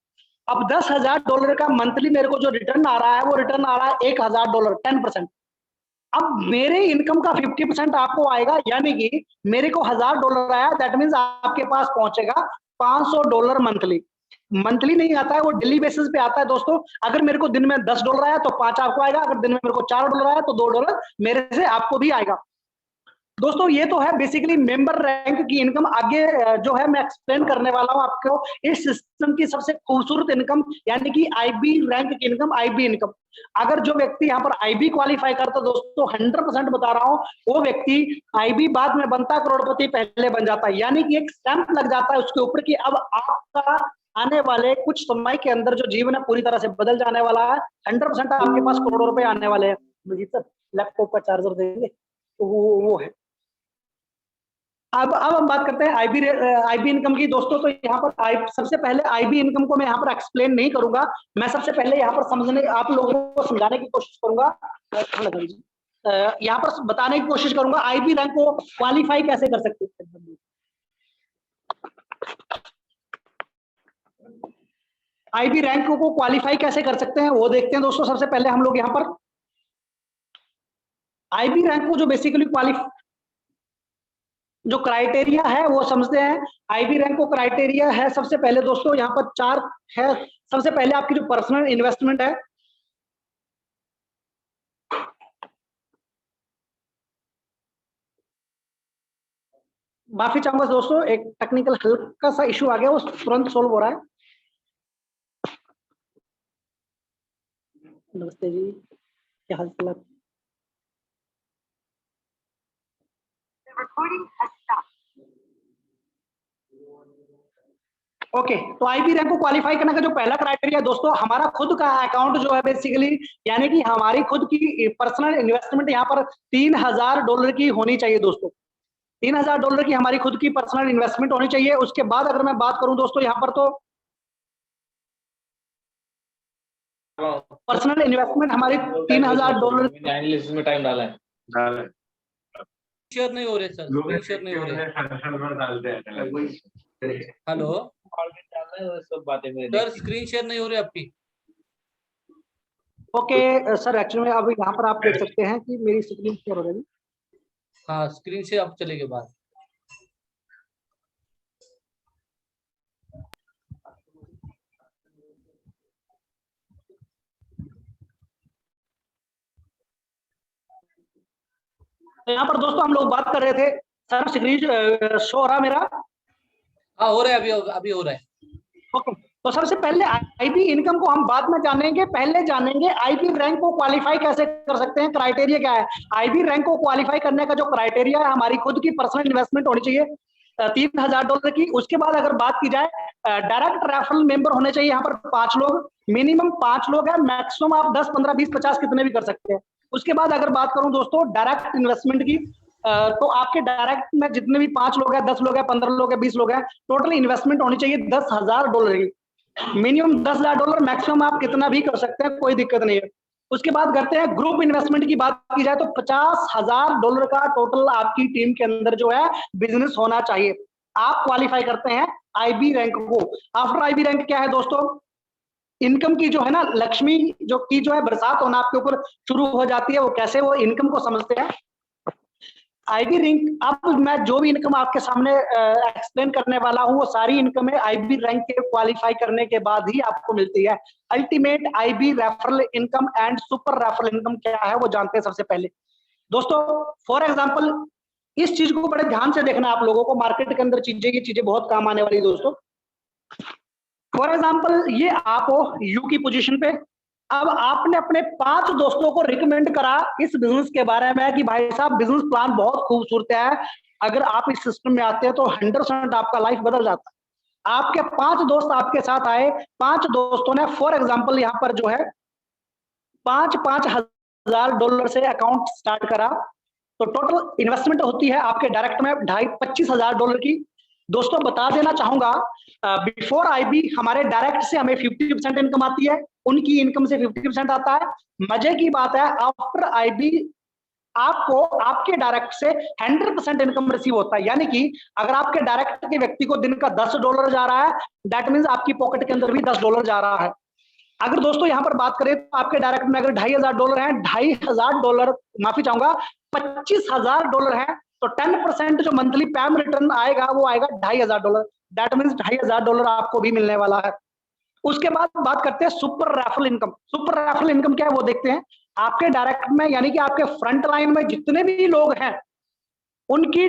अब $10,000 का मंथली मेरे को जो रिटर्न आ रहा है वो रिटर्न आ रहा है $1,000, 10%। अब मेरे इनकम का 50% आपको आएगा, यानी कि मेरे को $1,000 आया, दैट मीन्स आपके पास पहुंचेगा $500 मंथली। मंथली नहीं आता है, वो डेली बेसिस पे आता है दोस्तों। अगर मेरे को दिन में $10 आया तो 5 आपको आएगा, अगर दिन में मेरे को $4 आया तो $2 मेरे से आपको भी आएगा। दोस्तों ये तो है बेसिकली मेंबर रैंक की इनकम। आगे जो है मैं एक्सप्लेन करने वाला हूं आपको इस सिस्टम की सबसे खूबसूरत इनकम, यानी कि आईबी रैंक की इनकम, आईबी इनकम। अगर जो व्यक्ति यहाँ पर आईबी क्वालिफाई करता, दोस्तों 100% बता रहा हूं, वो व्यक्ति आईबी बाद में बनता, करोड़पति पहले बन जाता है। यानी कि एक स्टैंप लग जाता है उसके ऊपर कि अब आपका आने वाले कुछ समय के अंदर जो जीवन है पूरी तरह से बदल जाने वाला है। 100% आपके पास करोड़ों रुपए आने वाले हैं। मुझे सर लैपटॉप का चार्जर देंगे तो वो है। अब हम बात करते हैं आईबी इनकम की दोस्तों। तो यहाँ पर सबसे पहले आईबी इनकम को मैं यहाँ पर एक्सप्लेन नहीं करूंगा, मैं सबसे पहले यहाँ पर आप लोगों को समझाने की कोशिश करूंगा, यहाँ पर बताने की कोशिश करूंगा आईबी रैंक को क्वालिफाई कैसे कर सकते हैं। आईबी रैंक को क्वालिफाई कैसे कर सकते हैं वो देखते हैं दोस्तों। सबसे पहले हम लोग यहाँ पर आईबी रैंक को जो बेसिकली जो क्राइटेरिया है वो समझते हैं। आईबी रैंक को क्राइटेरिया है सबसे पहले दोस्तों, यहाँ पर 4 है। सबसे पहले आपकी जो पर्सनल इन्वेस्टमेंट है, माफी चाहूंगा दोस्तों, एक टेक्निकल हल्का सा इशू आ गया, वो तुरंत सोल्व हो रहा है। नमस्ते जी, क्या हाल चाल? ओके, तो आईबी रैंक को क्वालिफाई करने का जो पहला क्राइटेरिया दोस्तों, हमारा खुद का अकाउंट जो है बेसिकली, यानी कि हमारी खुद की पर्सनल इन्वेस्टमेंट यहाँ पर $3,000 की होनी चाहिए दोस्तों। $3,000 की हमारी खुद की पर्सनल इन्वेस्टमेंट होनी चाहिए। उसके बाद अगर मैं बात करूं दोस्तों, यहाँ पर तो पर्सनल इन्वेस्टमेंट हमारी $3,000 में टाइम डाला है। शेयर नहीं हो रहे सर, शेयर नहीं हो रहे। हेलो सब बातें सर, स्क्रीन शेयर नहीं हो रही आपकी। ओके सर, एक्चुअली अब यहाँ पर आप देख सकते हैं कि मेरी स्क्रीन शेयर हो रही है। हाँ, स्क्रीन से अब चलेगी बात। तो यहाँ पर दोस्तों हम लोग बात कर रहे थे, सर स्क्रीन शो हो रहा मेरा? हाँ, हो रहा है, अभी हो रहा है। ओके, तो सबसे पहले आईबी इनकम को हम बाद में जानेंगे, पहले जानेंगे आईबी रैंक को क्वालिफाई कैसे कर सकते हैं, क्राइटेरिया क्या है। आईबी रैंक को क्वालिफाई करने का जो क्राइटेरिया है, हमारी खुद की पर्सनल इन्वेस्टमेंट होनी चाहिए $3000 की। उसके बाद अगर बात की जाए, डायरेक्ट रेफरल मेंबर होने चाहिए यहाँ पर 5 लोग, मिनिमम 5 लोग है, मैक्सिमम आप 10, 15, 20, 50 कितने भी कर सकते हैं। उसके बाद अगर बात करूं दोस्तों डायरेक्ट इन्वेस्टमेंट की, तो आपके डायरेक्ट में जितने भी 5 लोग हैं, 10 लोग हैं, 15 लोग हैं, 20 लोग हैं, टोटल इन्वेस्टमेंट होनी चाहिए $10,000 की। मिनिमम $10,000, मैक्सिमम आप कितना भी कर सकते हैं, कोई दिक्कत नहीं है। उसके बाद करते हैं ग्रुप इन्वेस्टमेंट की बात की जाए तो $50,000 का टोटल आपकी टीम के अंदर जो है बिजनेस होना चाहिए। आप क्वालिफाई करते हैं आईबी रैंक को। आफ्टर आईबी रैंक क्या है दोस्तों, इनकम की जो है ना, लक्ष्मी जो है बरसात होना आपके ऊपर शुरू हो जाती है। वो कैसे, वो इनकम को समझते हैं। आईबी रैंक, अब मैं जो भी इनकम आपके सामने एक्सप्लेन करने वाला हूं, वो सारी इनकम है आईबी रैंक के क्वालिफाई करने के बाद ही आपको मिलती है। Ultimate IB referral income and super referral income क्या है वो जानते हैं सबसे पहले दोस्तों। फॉर एग्जांपल, इस चीज को बड़े ध्यान से देखना आप लोगों को, मार्केट के अंदर ये चीजें बहुत काम आने वाली है दोस्तों। फॉर एग्जांपल, ये आप हो यू की पोजीशन पे, अब आपने अपने 5 दोस्तों को रिकमेंड करा इस बिजनेस के बारे में कि भाई साहब बिजनेस प्लान बहुत खूबसूरत है, अगर आप इस सिस्टम में आते हैं तो 100% आपका लाइफ बदल जाता है। आपके 5 दोस्त आपके साथ आए, 5 दोस्तों ने फॉर एग्जांपल यहाँ पर जो है $5,000 से अकाउंट स्टार्ट करा, तो टोटल इन्वेस्टमेंट होती है आपके डायरेक्ट में $25,000 की। दोस्तों बता देना चाहूंगा, बिफोर आईबी हमारे डायरेक्ट से हमें 50% इनकम आती है, उनकी इनकम से 50% आता है। मजे की बात है, आफ्टर आईबी आपको आपके डायरेक्ट से 100% इनकम रिसीव होता है। यानी कि अगर आपके डायरेक्ट के व्यक्ति को दिन का $10 जा रहा है, दैट मीन्स आपकी पॉकेट के अंदर भी $10 जा रहा है। अगर दोस्तों यहाँ पर बात करें तो आपके डायरेक्ट में अगर $2,500 है, $2,500, माफी चाहूंगा, $25,000 है, तो 10% जो मंथली पैम रिटर्न आएगा वो आएगा $2,500। दैट मीन्स $2,500 आपको भी मिलने वाला है। उसके बाद बात करते हैं super referral income. Super referral income क्या है वो देखते हैं। आपके डायरेक्ट में यानी कि आपके फ्रंट लाइन में जितने भी लोग हैं, उनकी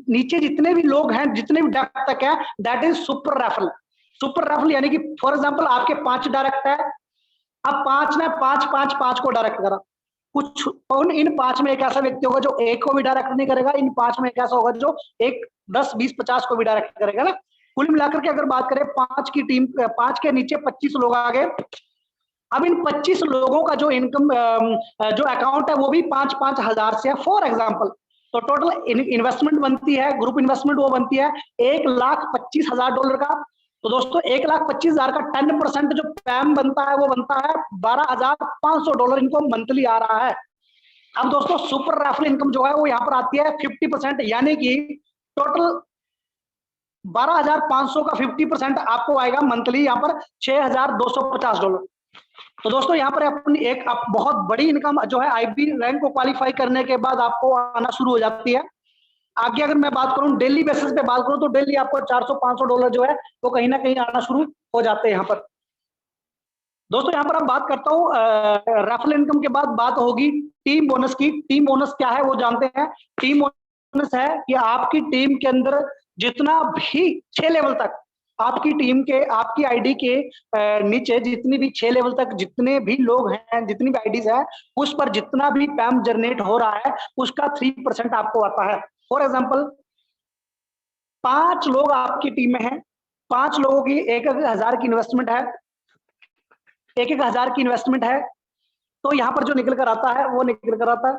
नीचे जितने भी लोग हैं, जितने भी डेप्थ तक है, that is super referral. Super referral यानी कि फॉर एग्जांपल आपके 5 डायरेक्ट है, अब 5 ने 5 को डायरेक्ट करा, कुछ इन 5 में एक ऐसा व्यक्ति होगा जो 1 को भी डायरेक्ट नहीं करेगा, इन 5 में एक ऐसा होगा जो 1, 10, 20, 50 को भी डायरेक्ट करेगा ना। कुल मिलाकर के अगर बात करें 5 की टीम, 5 के नीचे 25 लोग आ गए। अब इन 25 लोगों का जो इनकम जो अकाउंट है वो भी 5-5 हजार से है फॉर एग्जांपल। तो टोटल इन्वेस्टमेंट बनती है, ग्रुप इन्वेस्टमेंट वो बनती है $1,25,000 का। तो दोस्तों $1,25,000 का 10% जो पैम बनता है वो बनता है $12,500 इनको मंथली आ रहा है। अब दोस्तों सुपर रेफरल इनकम जो है वो यहाँ पर आती है 50%, यानी कि टोटल 12,500 का 50% आपको आएगा मंथली यहाँ पर $6,250। तो दोस्तों यहाँ पर अपनी एक बहुत बड़ी इनकम जो है आईबी रैंक को क्वालिफाई करने के बाद आपको आना शुरू हो जाती है। आगे अगर मैं बात करूं डेली बेसिस पे बात करूं तो डेली आपको $400-500 जो है वो कहीं ना कहीं आना शुरू हो जाते हैं यहाँ पर। दोस्तों यहाँ पर अब बात करता हूँ रेफरल इनकम के बाद बात होगी टीम बोनस की। टीम बोनस क्या है वो जानते हैं। टीम बोनस है कि आपकी टीम के अंदर जितना भी 6 लेवल तक आपकी टीम के, आपकी आईडी के नीचे जितनी भी 6 लेवल तक जितने भी लोग हैं, जितनी भी आईडीज है, उस पर जितना भी पैम जनरेट हो रहा है उसका 3% आपको आता है। फॉर एग्जाम्पल 5 लोग आपकी टीम में हैं, 5 लोगों की 1,000 की इन्वेस्टमेंट है, 1,000 की इन्वेस्टमेंट है, तो यहाँ पर जो निकल कर आता है वो निकल कर आता है।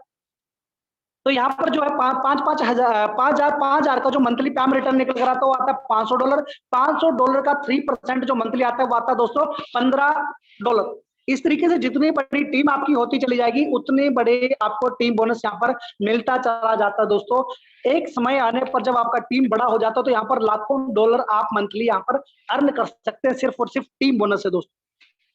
तो यहाँ पर जो है 5,000 का जो मंथली पैम रिटर्न निकल कर आता है वो आता है $500। $500 का 3% जो मंथली आता है वो आता है दोस्तों $15। इस तरीके से जितनी बड़ी टीम आपकी होती चली जाएगी उतने बड़े आपको टीम बोनस यहाँ पर मिलता चला जाता है। दोस्तों एक समय आने पर जब आपका टीम बड़ा हो जाता है तो यहाँ पर लाखों डॉलर आप मंथली यहाँ पर अर्न कर सकते हैं सिर्फ और सिर्फ टीम बोनस से। दोस्तों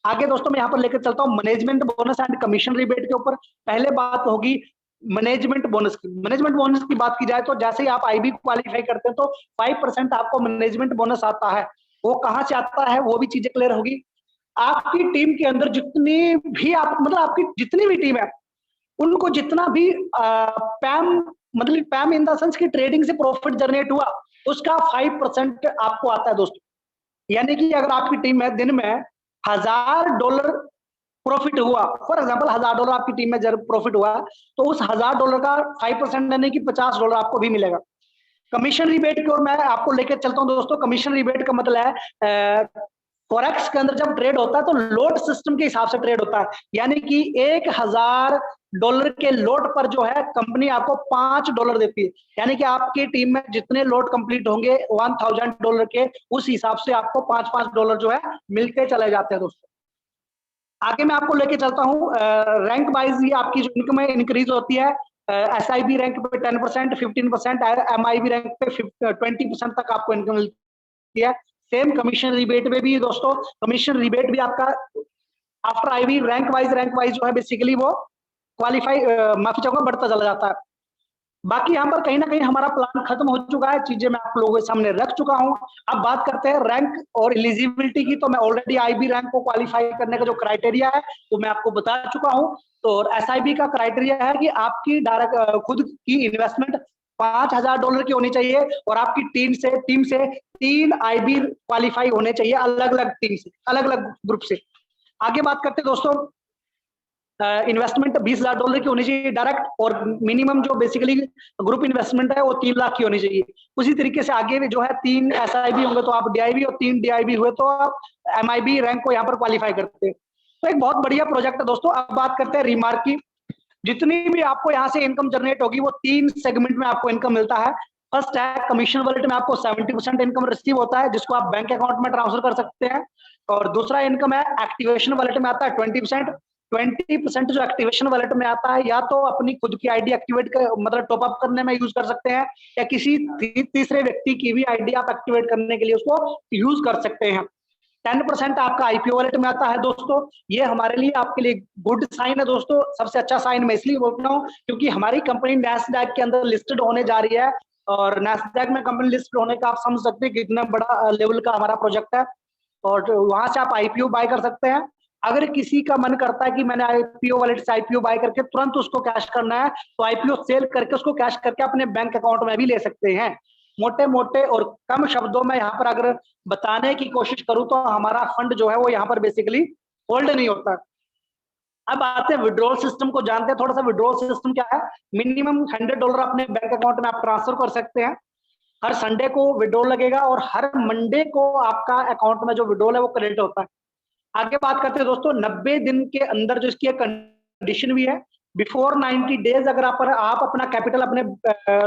आगे दोस्तों मैं यहाँ पर लेकर चलता हूँ management bonus and commission rebate के ऊपर। पहले बात होगी मैनेजमेंट बोनस की। मैनेजमेंट बोनस की बात की जाए तो जैसे ही आप आईबी क्वालिफाई करते हैं तो 5% आपको मैनेजमेंट बोनस आता है। वो कहाँ से आता है वो भी चीजें क्लियर होगी। आपकी टीम के अंदर जितनी भी आप मतलब आपकी जितनी भी टीम है उनको जितना भी पैम मतलब पैम इन द सेंस की ट्रेडिंग से प्रॉफिट जनरेट हुआ उसका 5% आपको आता है दोस्तों। यानी कि अगर आपकी टीम में दिन में $1000 प्रॉफिट हुआ, फॉर एग्जांपल $1000 आपकी टीम में प्रॉफिट हुआ तो उस $1000 का 5% यानी कि $50 आपको भी मिलेगा। कमीशन रिबेट की ओर मैं आपको लेकर चलता हूं दोस्तों। कमीशन रिबेट का मतलब है फॉरेक्स के अंदर जब ट्रेड होता है तो लोट सिस्टम के हिसाब से ट्रेड होता है। यानी कि $1000 के लोट पर जो है कंपनी आपको $5 देती है। यानी कि आपकी टीम में जितने लोट कंप्लीट होंगे $1000 के उस हिसाब से आपको $5 जो है मिलते चले जाते हैं दोस्तों। आगे मैं आपको लेके चलता हूँ रैंक वाइज ये आपकी जो इनकम है इंक्रीज होती है। SIB रैंक पे 10%, 15%, MIB रैंक पे 20% तक आपको इनकम मिलती है। सेम कमीशन रिबेट में भी दोस्तों कमीशन रिबेट भी आपका आफ्टर आईबी रैंक वाइज जो है बेसिकली वो क्वालिफाई माफी चाहूंगा बढ़ता चला जाता है। बाकी यहाँ पर कहीं ना कहीं हमारा प्लान खत्म हो चुका है, चीजें मैं आप लोगों के सामने रख चुका हूँ। अब बात करते हैं रैंक और एलिजिबिलिटी की। तो मैं ऑलरेडी आईबी रैंक को क्वालिफाई करने का जो क्राइटेरिया है तो मैं आपको बता चुका हूँ। तो SIB का क्राइटेरिया है कि आपकी डायरेक्ट खुद की इन्वेस्टमेंट $5000 की होनी चाहिए और आपकी टीम से 3 IB क्वालिफाई होने चाहिए अलग अलग टीम से, अलग अलग ग्रुप से। आगे बात करते हैं दोस्तों इन्वेस्टमेंट $20,000 की होनी चाहिए डायरेक्ट और मिनिमम जो बेसिकली ग्रुप इन्वेस्टमेंट है वो 3 लाख की होनी चाहिए। उसी तरीके से आगे भी जो है 3 SIB होंगे तो आप DIB और 3 DIB हुए तो आप MIB रैंक को यहाँ पर क्वालिफाई करते हैं। तो एक बहुत बढ़िया प्रोजेक्ट है दोस्तों। अब बात करते हैं रिमार्क की। जितनी भी आपको यहाँ से इनकम जनरेट होगी वो 3 सेगमेंट में आपको इनकम मिलता है। फर्स्ट है कमीशन वॉलेट में आपको 70% इनकम रिसीव होता है जिसको आप बैंक अकाउंट में ट्रांसफर कर सकते हैं। और दूसरा इनकम है एक्टिवेशन वॉलेट में आता है 20% जो एक्टिवेशन वॉलेट में आता है या तो अपनी खुद की आईडी एक्टिवेट कर मतलब टॉपअप करने में यूज कर सकते हैं या किसी तीसरे व्यक्ति की भी आईडी आप एक्टिवेट करने के लिए उसको यूज कर सकते हैं। 10% आपका IPO वॉलेट में आता है दोस्तों। ये हमारे लिए आपके लिए गुड साइन है दोस्तों, सबसे अच्छा साइन मैं इसलिए बोल रहा हूँ क्योंकि हमारी कंपनी नैस्डैक के अंदर लिस्टेड होने जा रही है और नैस्डैक में कंपनी लिस्ट होने का आप समझ सकते हैं कितना बड़ा लेवल का हमारा प्रोजेक्ट है और वहां से आप IPO बाय कर सकते हैं। अगर किसी का मन करता है कि मैंने IPO वॉलेट से IPO बाय करके तुरंत उसको कैश करना है तो IPO सेल करके उसको कैश करके अपने बैंक अकाउंट में भी ले सकते हैं। मोटे मोटे और कम शब्दों में यहाँ पर अगर बताने की कोशिश करूं तो हमारा फंड जो है वो यहाँ पर बेसिकली होल्ड नहीं होता। अब आते हैं विड्रॉल सिस्टम को जानते हैं थोड़ा सा। विड्रॉल सिस्टम क्या है? मिनिमम $100 अपने बैंक अकाउंट में आप ट्रांसफर कर सकते हैं। हर संडे को विड्रॉल लगेगा और हर मंडे को आपका अकाउंट में जो विड्रॉल है वो क्रेडिट होता है। आगे बात करते हैं दोस्तों 90 दिन के अंदर जो इसकी कंडीशन भी है बिफोर 90 डेज अगर आप अपना कैपिटल अपने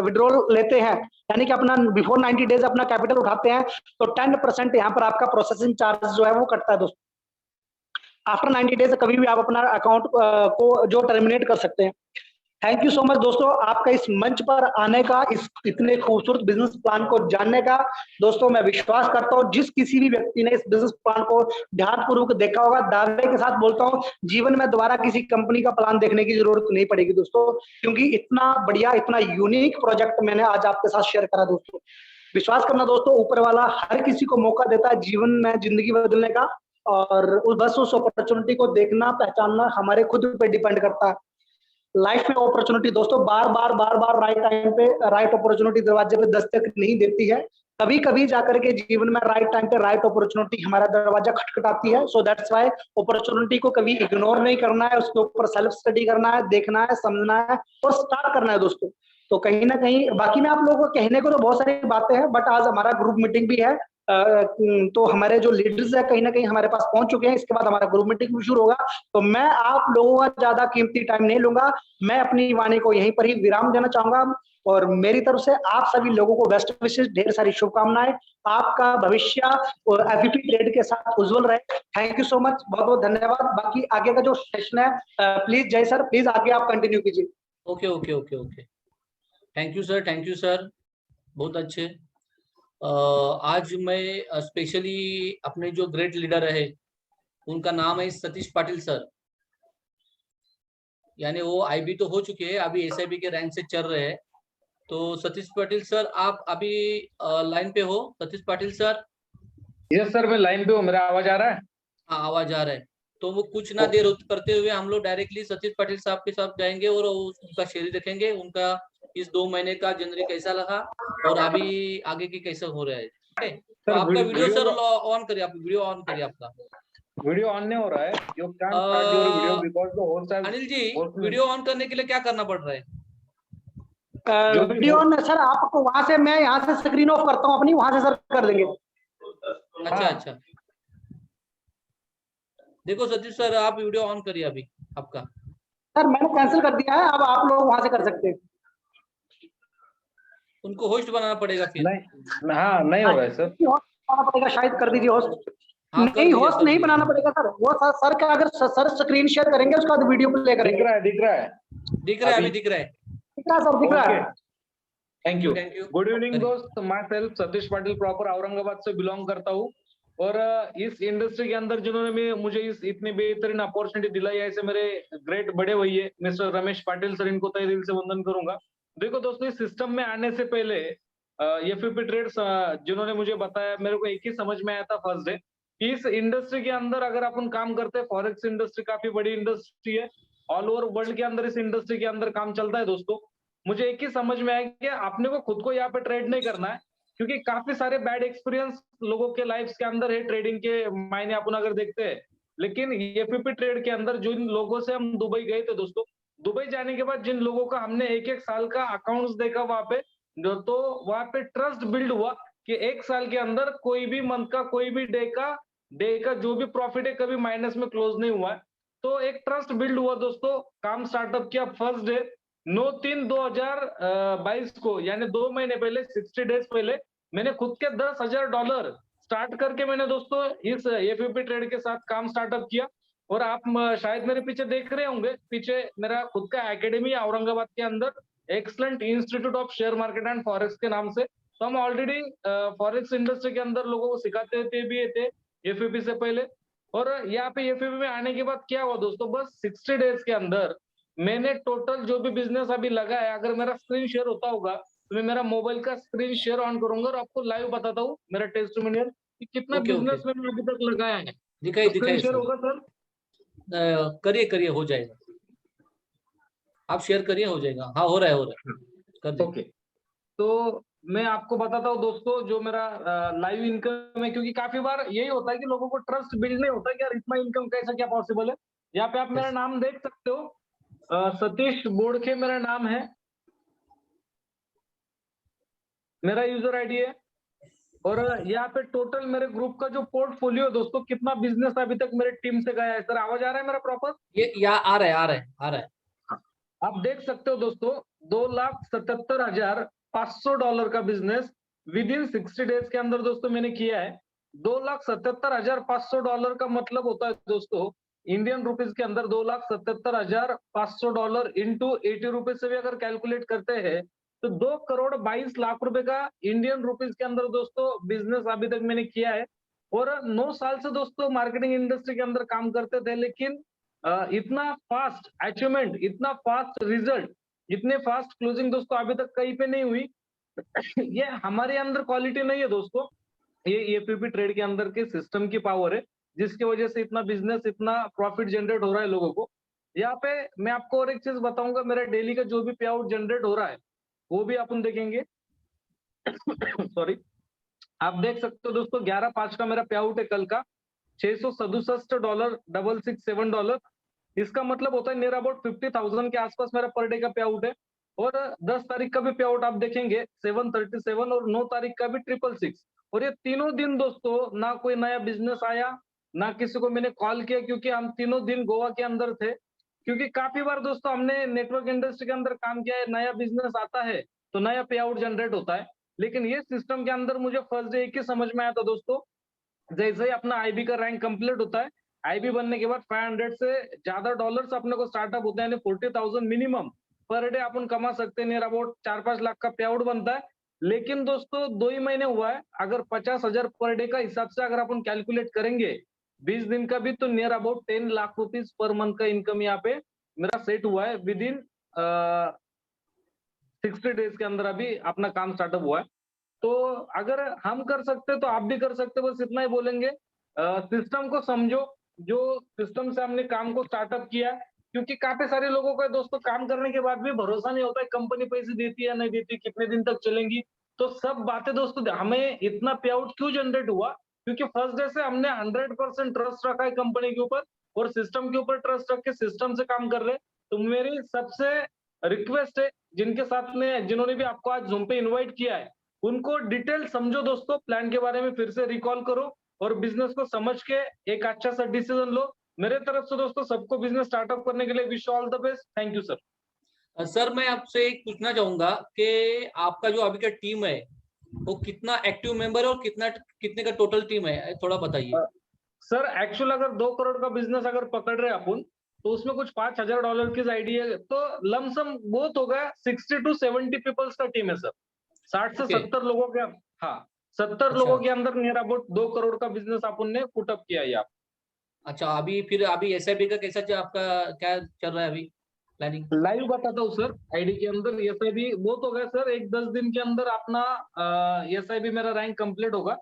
विड्रॉल लेते हैं यानी कि अपना बिफोर 90 डेज अपना कैपिटल उठाते हैं तो 10% यहाँ पर आपका प्रोसेसिंग चार्ज जो है वो कटता है दोस्तों। आफ्टर 90 डेज कभी भी आप अपना अकाउंट को जो टर्मिनेट कर सकते हैं। थैंक यू सो मच दोस्तों आपका इस मंच पर आने का, इस इतने खूबसूरत बिजनेस प्लान को जानने का। दोस्तों मैं विश्वास करता हूँ जिस किसी भी व्यक्ति ने इस बिजनेस प्लान को ध्यानपूर्वक देखा होगा, दावे के साथ बोलता हूँ जीवन में दोबारा किसी कंपनी का प्लान देखने की जरूरत नहीं पड़ेगी दोस्तों, क्योंकि इतना बढ़िया इतना यूनिक प्रोजेक्ट मैंने आज आपके साथ शेयर करा दोस्तों। विश्वास करना दोस्तों ऊपर वाला हर किसी को मौका देता है जीवन में जिंदगी बदलने का और बस उस अपॉर्चुनिटी को देखना पहचानना हमारे खुद पे डिपेंड करता है। लाइफ में अपॉर्चुनिटी दोस्तों बार बार राइट टाइम पे राइट अपॉर्चुनिटी दरवाजे पे दस्तक नहीं देती है। कभी कभी जाकर के जीवन में राइट टाइम पे राइट अपॉर्चुनिटी हमारा दरवाजा खटखटाती है। सो दैट्स व्हाई अपॉर्चुनिटी को कभी इग्नोर नहीं करना है, उसके ऊपर सेल्फ स्टडी करना है, देखना है, समझना है और स्टार्ट करना है दोस्तों। तो कहीं ना कहीं बाकी में आप लोगों को कहने को तो बहुत सारी बातें हैं बट आज हमारा ग्रुप मीटिंग भी है तो हमारे जो लीडर्स है कहीं ना कहीं हमारे पास पहुंच चुके हैं। इसके बाद हमारा ग्रुप मीटिंग भी शुरू होगा तो मैं आप लोगों का ज्यादा कीमती टाइम नहीं लूंगा। मैं अपनी वाणी को यहीं पर ही विराम देना चाहूंगा और मेरी तरफ से आप सभी लोगों को बेस्ट विशेष, ढेर सारी शुभकामनाएं। आपका भविष्य FVP ट्रेड के साथ उज्जवल रहे। थैंक यू सो मच, बहुत बहुत धन्यवाद। बाकी आगे का जो सेशन है प्लीज जय सर प्लीज आगे आप कंटिन्यू कीजिए। Okay okay okay okay thank you sir बहुत अच्छे। आज मैं स्पेशली अपने जो ग्रेट लीडर है उनका नाम है सतीश पाटिल सर। यानी वो आईबी तो हो चुके हैं, अभी एसआईबी के रैंक से चल रहे हैं। तो सतीश पाटिल सर, आप अभी लाइन पे हो? Satish Patil sir. Yes sir, मैं लाइन पे हूँ, मेरा आवाज आ रहा है? हाँ, आवाज आ रहा है। तो वो कुछ ना देर करते हुए हम लोग डायरेक्टली सतीश पाटिल साहब के साथ जाएंगे और उनका शेयर देखेंगे, उनका इस 2 महीने का जनवरी कैसा लगा और अभी आगे की कैसे हो रहा है। ठीक है, तो सर आपका वीडियो सर वीडियो ऑन करिए, आप वीडियो ऑन करिए आपका। वीडियो ऑन नहीं हो रहा है, you can start your video because the host has Anil ji, video on करने के लिए क्या करना पड़ रहा है? जो भी वीडियो सर आपको वहां से, मैं यहाँ से स्क्रीन ऑफ करता हूँ अपनी, वहां से सर कर लेंगे। अच्छा अच्छा, देखो सतीश सर, आप वीडियो ऑन करिए अभी आपका। सर मैंने कैंसिल कर दिया है, अब आप लोग वहां से कर सकते हैं। उनको होस्ट बनाना पड़ेगा फिर। नहीं, हाँ नहीं हो रहा है सर। होस्ट बनाना पड़ेगा, शायद कर दीजिए होस्ट। हाँ, कर नहीं, दीजिए, होस्ट कर नहीं दीजिए। बनाना पड़ेगा सर, वो सर का अगर सर स्क्रीन शेयर करेंगे उसके बाद वीडियो प्ले दिख करेंगे। रहा है, दिख रहा है, दिख रहा है, अभी अभी दिख रहा है। दिख रहा है सर, दिख रहा है। Thank you. Thank you. Good evening करिए। दोस्त, मैं सेल्फ सतीश पाटिल प्रॉपर औरंगाबाद से बिलोंग करता हूँ। और इस इंडस्ट्री के अंदर जिन्होंने मुझे इस इतनी बेहतरीन अपॉर्चुनिटी दिलाई है, ऐसे मेरे ग्रेट बड़े भैया मिस्टर रमेश पाटिल सर, इनको तहे दिल से वंदन करूंगा। देखो दोस्तों, इस सिस्टम में आने से पहले एफपी ट्रेड्स जिन्होंने मुझे बताया, मेरे को एक ही समझ में आया था फर्स्ट डे कि इस इंडस्ट्री के अंदर अगर अपन काम करते हैं, फॉरेक्स इंडस्ट्री काफी बड़ी इंडस्ट्री है, ऑल ओवर वर्ल्ड के अंदर इस इंडस्ट्री के अंदर काम चलता है दोस्तों। मुझे एक ही समझ में आया कि आपने को खुद को यहाँ पे ट्रेड नहीं करना है, क्योंकि काफी सारे बैड एक्सपीरियंस लोगों के लाइफ के अंदर है ट्रेडिंग के मायने अपन अगर देखते हैं। लेकिन एफपी ट्रेड के अंदर जिन लोगों से हम दुबई गए थे दोस्तों, दुबई जाने के बाद जिन लोगों का हमने एक एक साल का अकाउंट्स देखा वहां पे, तो वहां पे ट्रस्ट बिल्ड हुआ कि एक साल के अंदर कोई भी मंथ का, कोई भी डे का जो भी प्रॉफिट है कभी माइनस में क्लोज नहीं हुआ है। तो एक ट्रस्ट बिल्ड हुआ दोस्तों, काम स्टार्टअप किया फर्स्ट डे 9/3/2022 को, यानी 2 महीने पहले, 60 डेज पहले मैंने खुद के $10,000 स्टार्ट करके मैंने दोस्तों इस एफपी ट्रेड के साथ काम स्टार्टअप किया। और आप शायद मेरे पीछे देख रहे होंगे, पीछे मेरा खुद का एकेडमी है औरंगाबाद के अंदर, excellent institute of share market and forex के नाम से। तो हम ऑलरेडी फॉरेक्स इंडस्ट्री के अंदर लोगों को सिखाते थे भी थे एफपी से पहले। और यहाँ पे एफपी में आने के बाद क्या हुआ दोस्तों, बस 60 डेज के अंदर मैंने टोटल जो भी बिजनेस अभी लगा है, अगर मेरा स्क्रीन शेयर होता होगा तो मैं मेरा मोबाइल का स्क्रीन शेयर ऑन करूंगा और आपको लाइव बताता हूँ मेरा टेस्टिमोनियल कि कितना ओके ओके, बिजनेस मैंने अभी तक लगाया है। दिखाई स्क्रीन दिखाई शेयर सर। होगा सर? करिए करिए, हो जाएगा, आप शेयर करिए, हो जाएगा। हाँ, हो रहा है, हो रहा है, कर दीजिए। ओके, तो मैं आपको बताता हूँ दोस्तों जो मेरा लाइव इनकम है, क्योंकि काफी बार यही होता है कि लोगों को ट्रस्ट बिल्ड नहीं होता कि यार इतना इनकम कैसा क्या पॉसिबल है। यहाँ पे आप मेरा Yes. नाम देख सकते हो, सतीश बोड़खे मेरा नाम है, मेरा यूजर आईडी है। और यहाँ पे टोटल मेरे ग्रुप का जो पोर्टफोलियो दोस्तों, कितना बिजनेस अभी तक मेरे टीम से गया है। सर आवाज आ रहा है मेरा प्रॉपर? ये यहाँ आ रहा है, आ रहा है, आ रहा है। आप देख सकते हो दोस्तों, $2,77,500 का बिजनेस विद इन 60 डेज के अंदर दोस्तों मैंने किया है। $2,77,500 का मतलब होता है दोस्तों इंडियन रुपीज के अंदर $2,77,500 इंटू 80 रुपीज से भी अगर कैलकुलेट करते हैं तो 2,22,00,000 रुपए का इंडियन रुपीज के अंदर दोस्तों बिजनेस अभी तक मैंने किया है। और 9 साल से दोस्तों मार्केटिंग इंडस्ट्री के अंदर काम करते थे, लेकिन इतना फास्ट अचीवमेंट, इतना फास्ट रिजल्ट, इतने फास्ट क्लोजिंग दोस्तों अभी तक कहीं पे नहीं हुई। ये हमारे अंदर क्वालिटी नहीं है दोस्तों, ये एपीपी ट्रेड के अंदर के सिस्टम की पावर है, जिसकी वजह से इतना बिजनेस, इतना प्रॉफिट जनरेट हो रहा है लोगों को। यहाँ पे मैं आपको और एक चीज बताऊंगा, मेरा डेली का जो भी पे आउट जनरेट हो रहा है वो भी अपन देखेंगे। सॉरी, आप देख सकते हो दोस्तों 11/5 का मेरा पे आउट है कल का, $667.667। इसका मतलब होता है नियर अबाउट 50,000 के आसपास मेरा पर डे का पे आउट है। और 10 तारीख का भी पे आउट आप देखेंगे 737, और 9 तारीख का भी 666। और ये तीनों दिन दोस्तों ना कोई नया बिजनेस आया, ना किसी को मैंने कॉल किया, क्योंकि हम तीनों दिन गोवा के अंदर थे। क्योंकि काफी बार दोस्तों हमने नेटवर्क इंडस्ट्री के अंदर काम किया है, नया बिजनेस आता है तो नया पे आउट जनरेट होता है। लेकिन ये सिस्टम के अंदर मुझे फर्स्ट डे एक ही समझ में आया था दोस्तों, जैसे ही अपना आईबी का रैंक कंप्लीट होता है, आईबी बनने के बाद 500 से ज्यादा डॉलर्स अपने को स्टार्टअप होता है, यानी 40,000 मिनिमम पर डे अपन कमा सकते हैं, नियर अबाउट 4-5 लाख का पे आउट बनता है। लेकिन दोस्तों 2 ही महीने हुआ है, अगर 50,000 पर डे का हिसाब से अगर अपन कैलकुलेट करेंगे 20 दिन का भी तो near about 10 lakh rupees per month का इनकम यहाँ पे मेरा सेट हुआ है विद इन 60 डेज के अंदर अभी अपना काम स्टार्टअप हुआ है। तो अगर हम कर सकते तो आप भी कर सकते, बस इतना ही बोलेंगे। सिस्टम को समझो, जो सिस्टम से हमने काम को स्टार्टअप किया, क्योंकि काफी सारे लोगों का दोस्तों काम करने के बाद भी भरोसा नहीं होता है कंपनी पैसे देती है या नहीं देती, कितने दिन तक चलेंगी। तो सब बातें दोस्तों, हमें इतना पे आउट क्यों जनरेट हुआ, क्योंकि फर्स्ट डे से हमने 100% ट्रस्ट रखा है कंपनी के ऊपर और सिस्टम के ऊपर ट्रस्ट रख के सिस्टम से काम कर रहे। तो मेरी सबसे रिक्वेस्ट है, जिनके साथ में जिन्होंने भी आपको आज जूम पे इनवाइट किया है, उनको डिटेल समझो दोस्तों, प्लान के बारे में फिर से रिकॉल करो और बिजनेस को समझ के एक अच्छा सा डिसीजन लो। मेरे तरफ से दोस्तों सबको बिजनेस स्टार्टअप करने के लिए wish all the best. Thank you sir. Sir मैं आपसे एक पूछना चाहूंगा कि आपका जो अभी का टीम है वो कितना एक्टिव मेंबर है और कितने का टोटल टीम है, थोड़ा बताइए। सर एक्चुअल अगर 2 करोड़ का बिजनेस अगर पकड़ रहे अपन, तो उसमें कुछ $5,000 की आइडिया है, तो लमसम बहुत हो गया 60 to 70 पीपल्स का टीम है सर। 60 से 70 लोगों के, हाँ 70 लोगों के अंदर नियर अबाउट 2 करोड़ का बिजनेस अपन ने पुटअप किया है। अच्छा, अभी एसआईपी का कैसा आपका क्या चल रहा है अभी प्लानिंग? लाइव बताता हूँ सर। आईडी के अंदर एसआईबी बहुत हो गया सर, एक 10 दिन के अंदर अपना एसआईबी मेरा रैंक कंप्लीट होगा,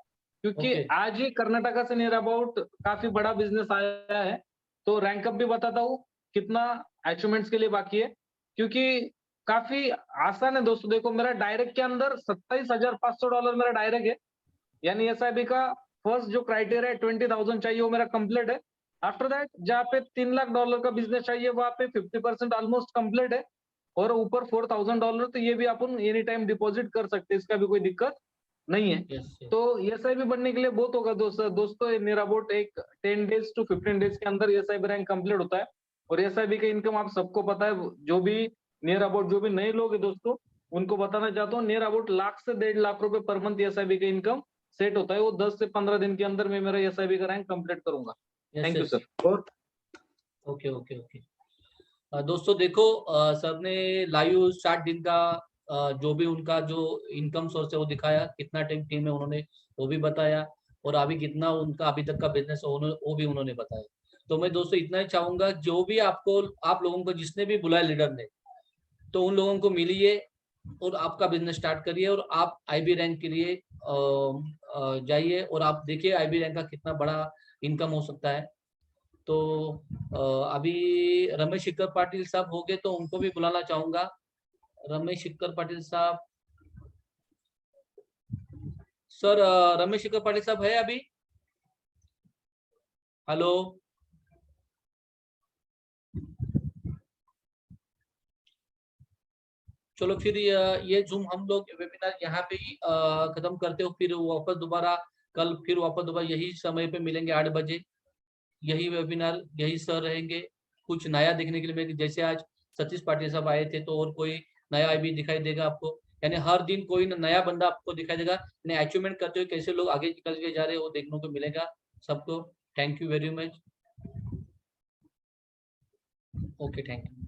क्योंकि आज ही कर्नाटका से नियर अबाउट काफी बड़ा बिजनेस आया है। तो रैंक अप भी बताता हूँ कितना अचीवमेंट्स के लिए बाकी है, क्योंकि काफी आसान है दोस्तों। देखो मेरा डायरेक्ट के अंदर $27,500 मेरा डायरेक्ट है, यानी एसआईबी का फर्स्ट जो क्राइटेरिया है 20,000 चाहिए वो मेरा कंप्लीट है। आफ्टर दैट जहाँ पे $3 लाख का बिजनेस चाहिए वहां पे 50% ऑलमोस्ट कंप्लीट है, और ऊपर $4,000 तो ये भी अपन एनी टाइम डिपॉजिट कर सकते हैं, इसका भी कोई दिक्कत नहीं है। तो एसआईबी बनने के लिए बहुत होगा दोस्तों नियर अबाउट एक 10 डेज to 15 डेज के अंदर एसआईबी रैंक कंप्लीट होता है। और एसआईबी का इनकम आप सबको पता है, जो भी नियर अबाउट जो भी नए लोग है दोस्तों उनको बताना चाहता हूँ, नियर अबाउट लाख से 1.5 लाख रुपए पर मंथ एसआईबी का इनकम सेट होता है। वो 10 से 15 दिन के अंदर मैं मेरा एसआईबी का रैंक कंप्लीट करूंगा। Thank you sir. Okay okay okay. दोस्तों देखो, सर ने लाइव 60 दिन का जो भी उनका जो इनकम सोर्स है वो दिखाया, कितना टीम है उन्होंने वो भी बताया, और अभी कितना उनका अभी तक का बिजनेस वो भी उन्होंने बताया। तो मैं दोस्तों इतना ही चाहूंगा, जो भी आप लोगों को जिसने भी बुलाया लीडर ने, तो उन लोगों को मिलिए और आपका बिजनेस स्टार्ट करिए, और आप आईबी रैंक के लिए जाइए, और आप देखिए आईबी रैंक का कितना बड़ा इनकम हो सकता है। तो अभी रमेश शिखर पाटिल साहब हो गए, तो उनको भी बुलाना चाहूंगा। रमेश शिखर पाटिल साहब, सर रमेश शिखर पाटिल साहब है अभी? हेलो, चलो फिर ये जूम हम लोग वेबिनार यहाँ पे ही खत्म करते हो, फिर वापस दोबारा कल फिर वापस दोबारा यही समय पे मिलेंगे 8 बजे। यही वेबिनार यही सर रहेंगे, कुछ नया देखने के लिए मिलेगा। जैसे आज सतीश पाटिल साहब आए थे, तो और कोई नया आईबी दिखाई देगा आपको, यानी हर दिन कोई नया बंदा आपको दिखाई देगा, यानी अचीवमेंट करते हुए कैसे लोग आगे निकल के जा रहे हैं वो देखने को मिलेगा सबको। Thank you very much. Okay, thank you.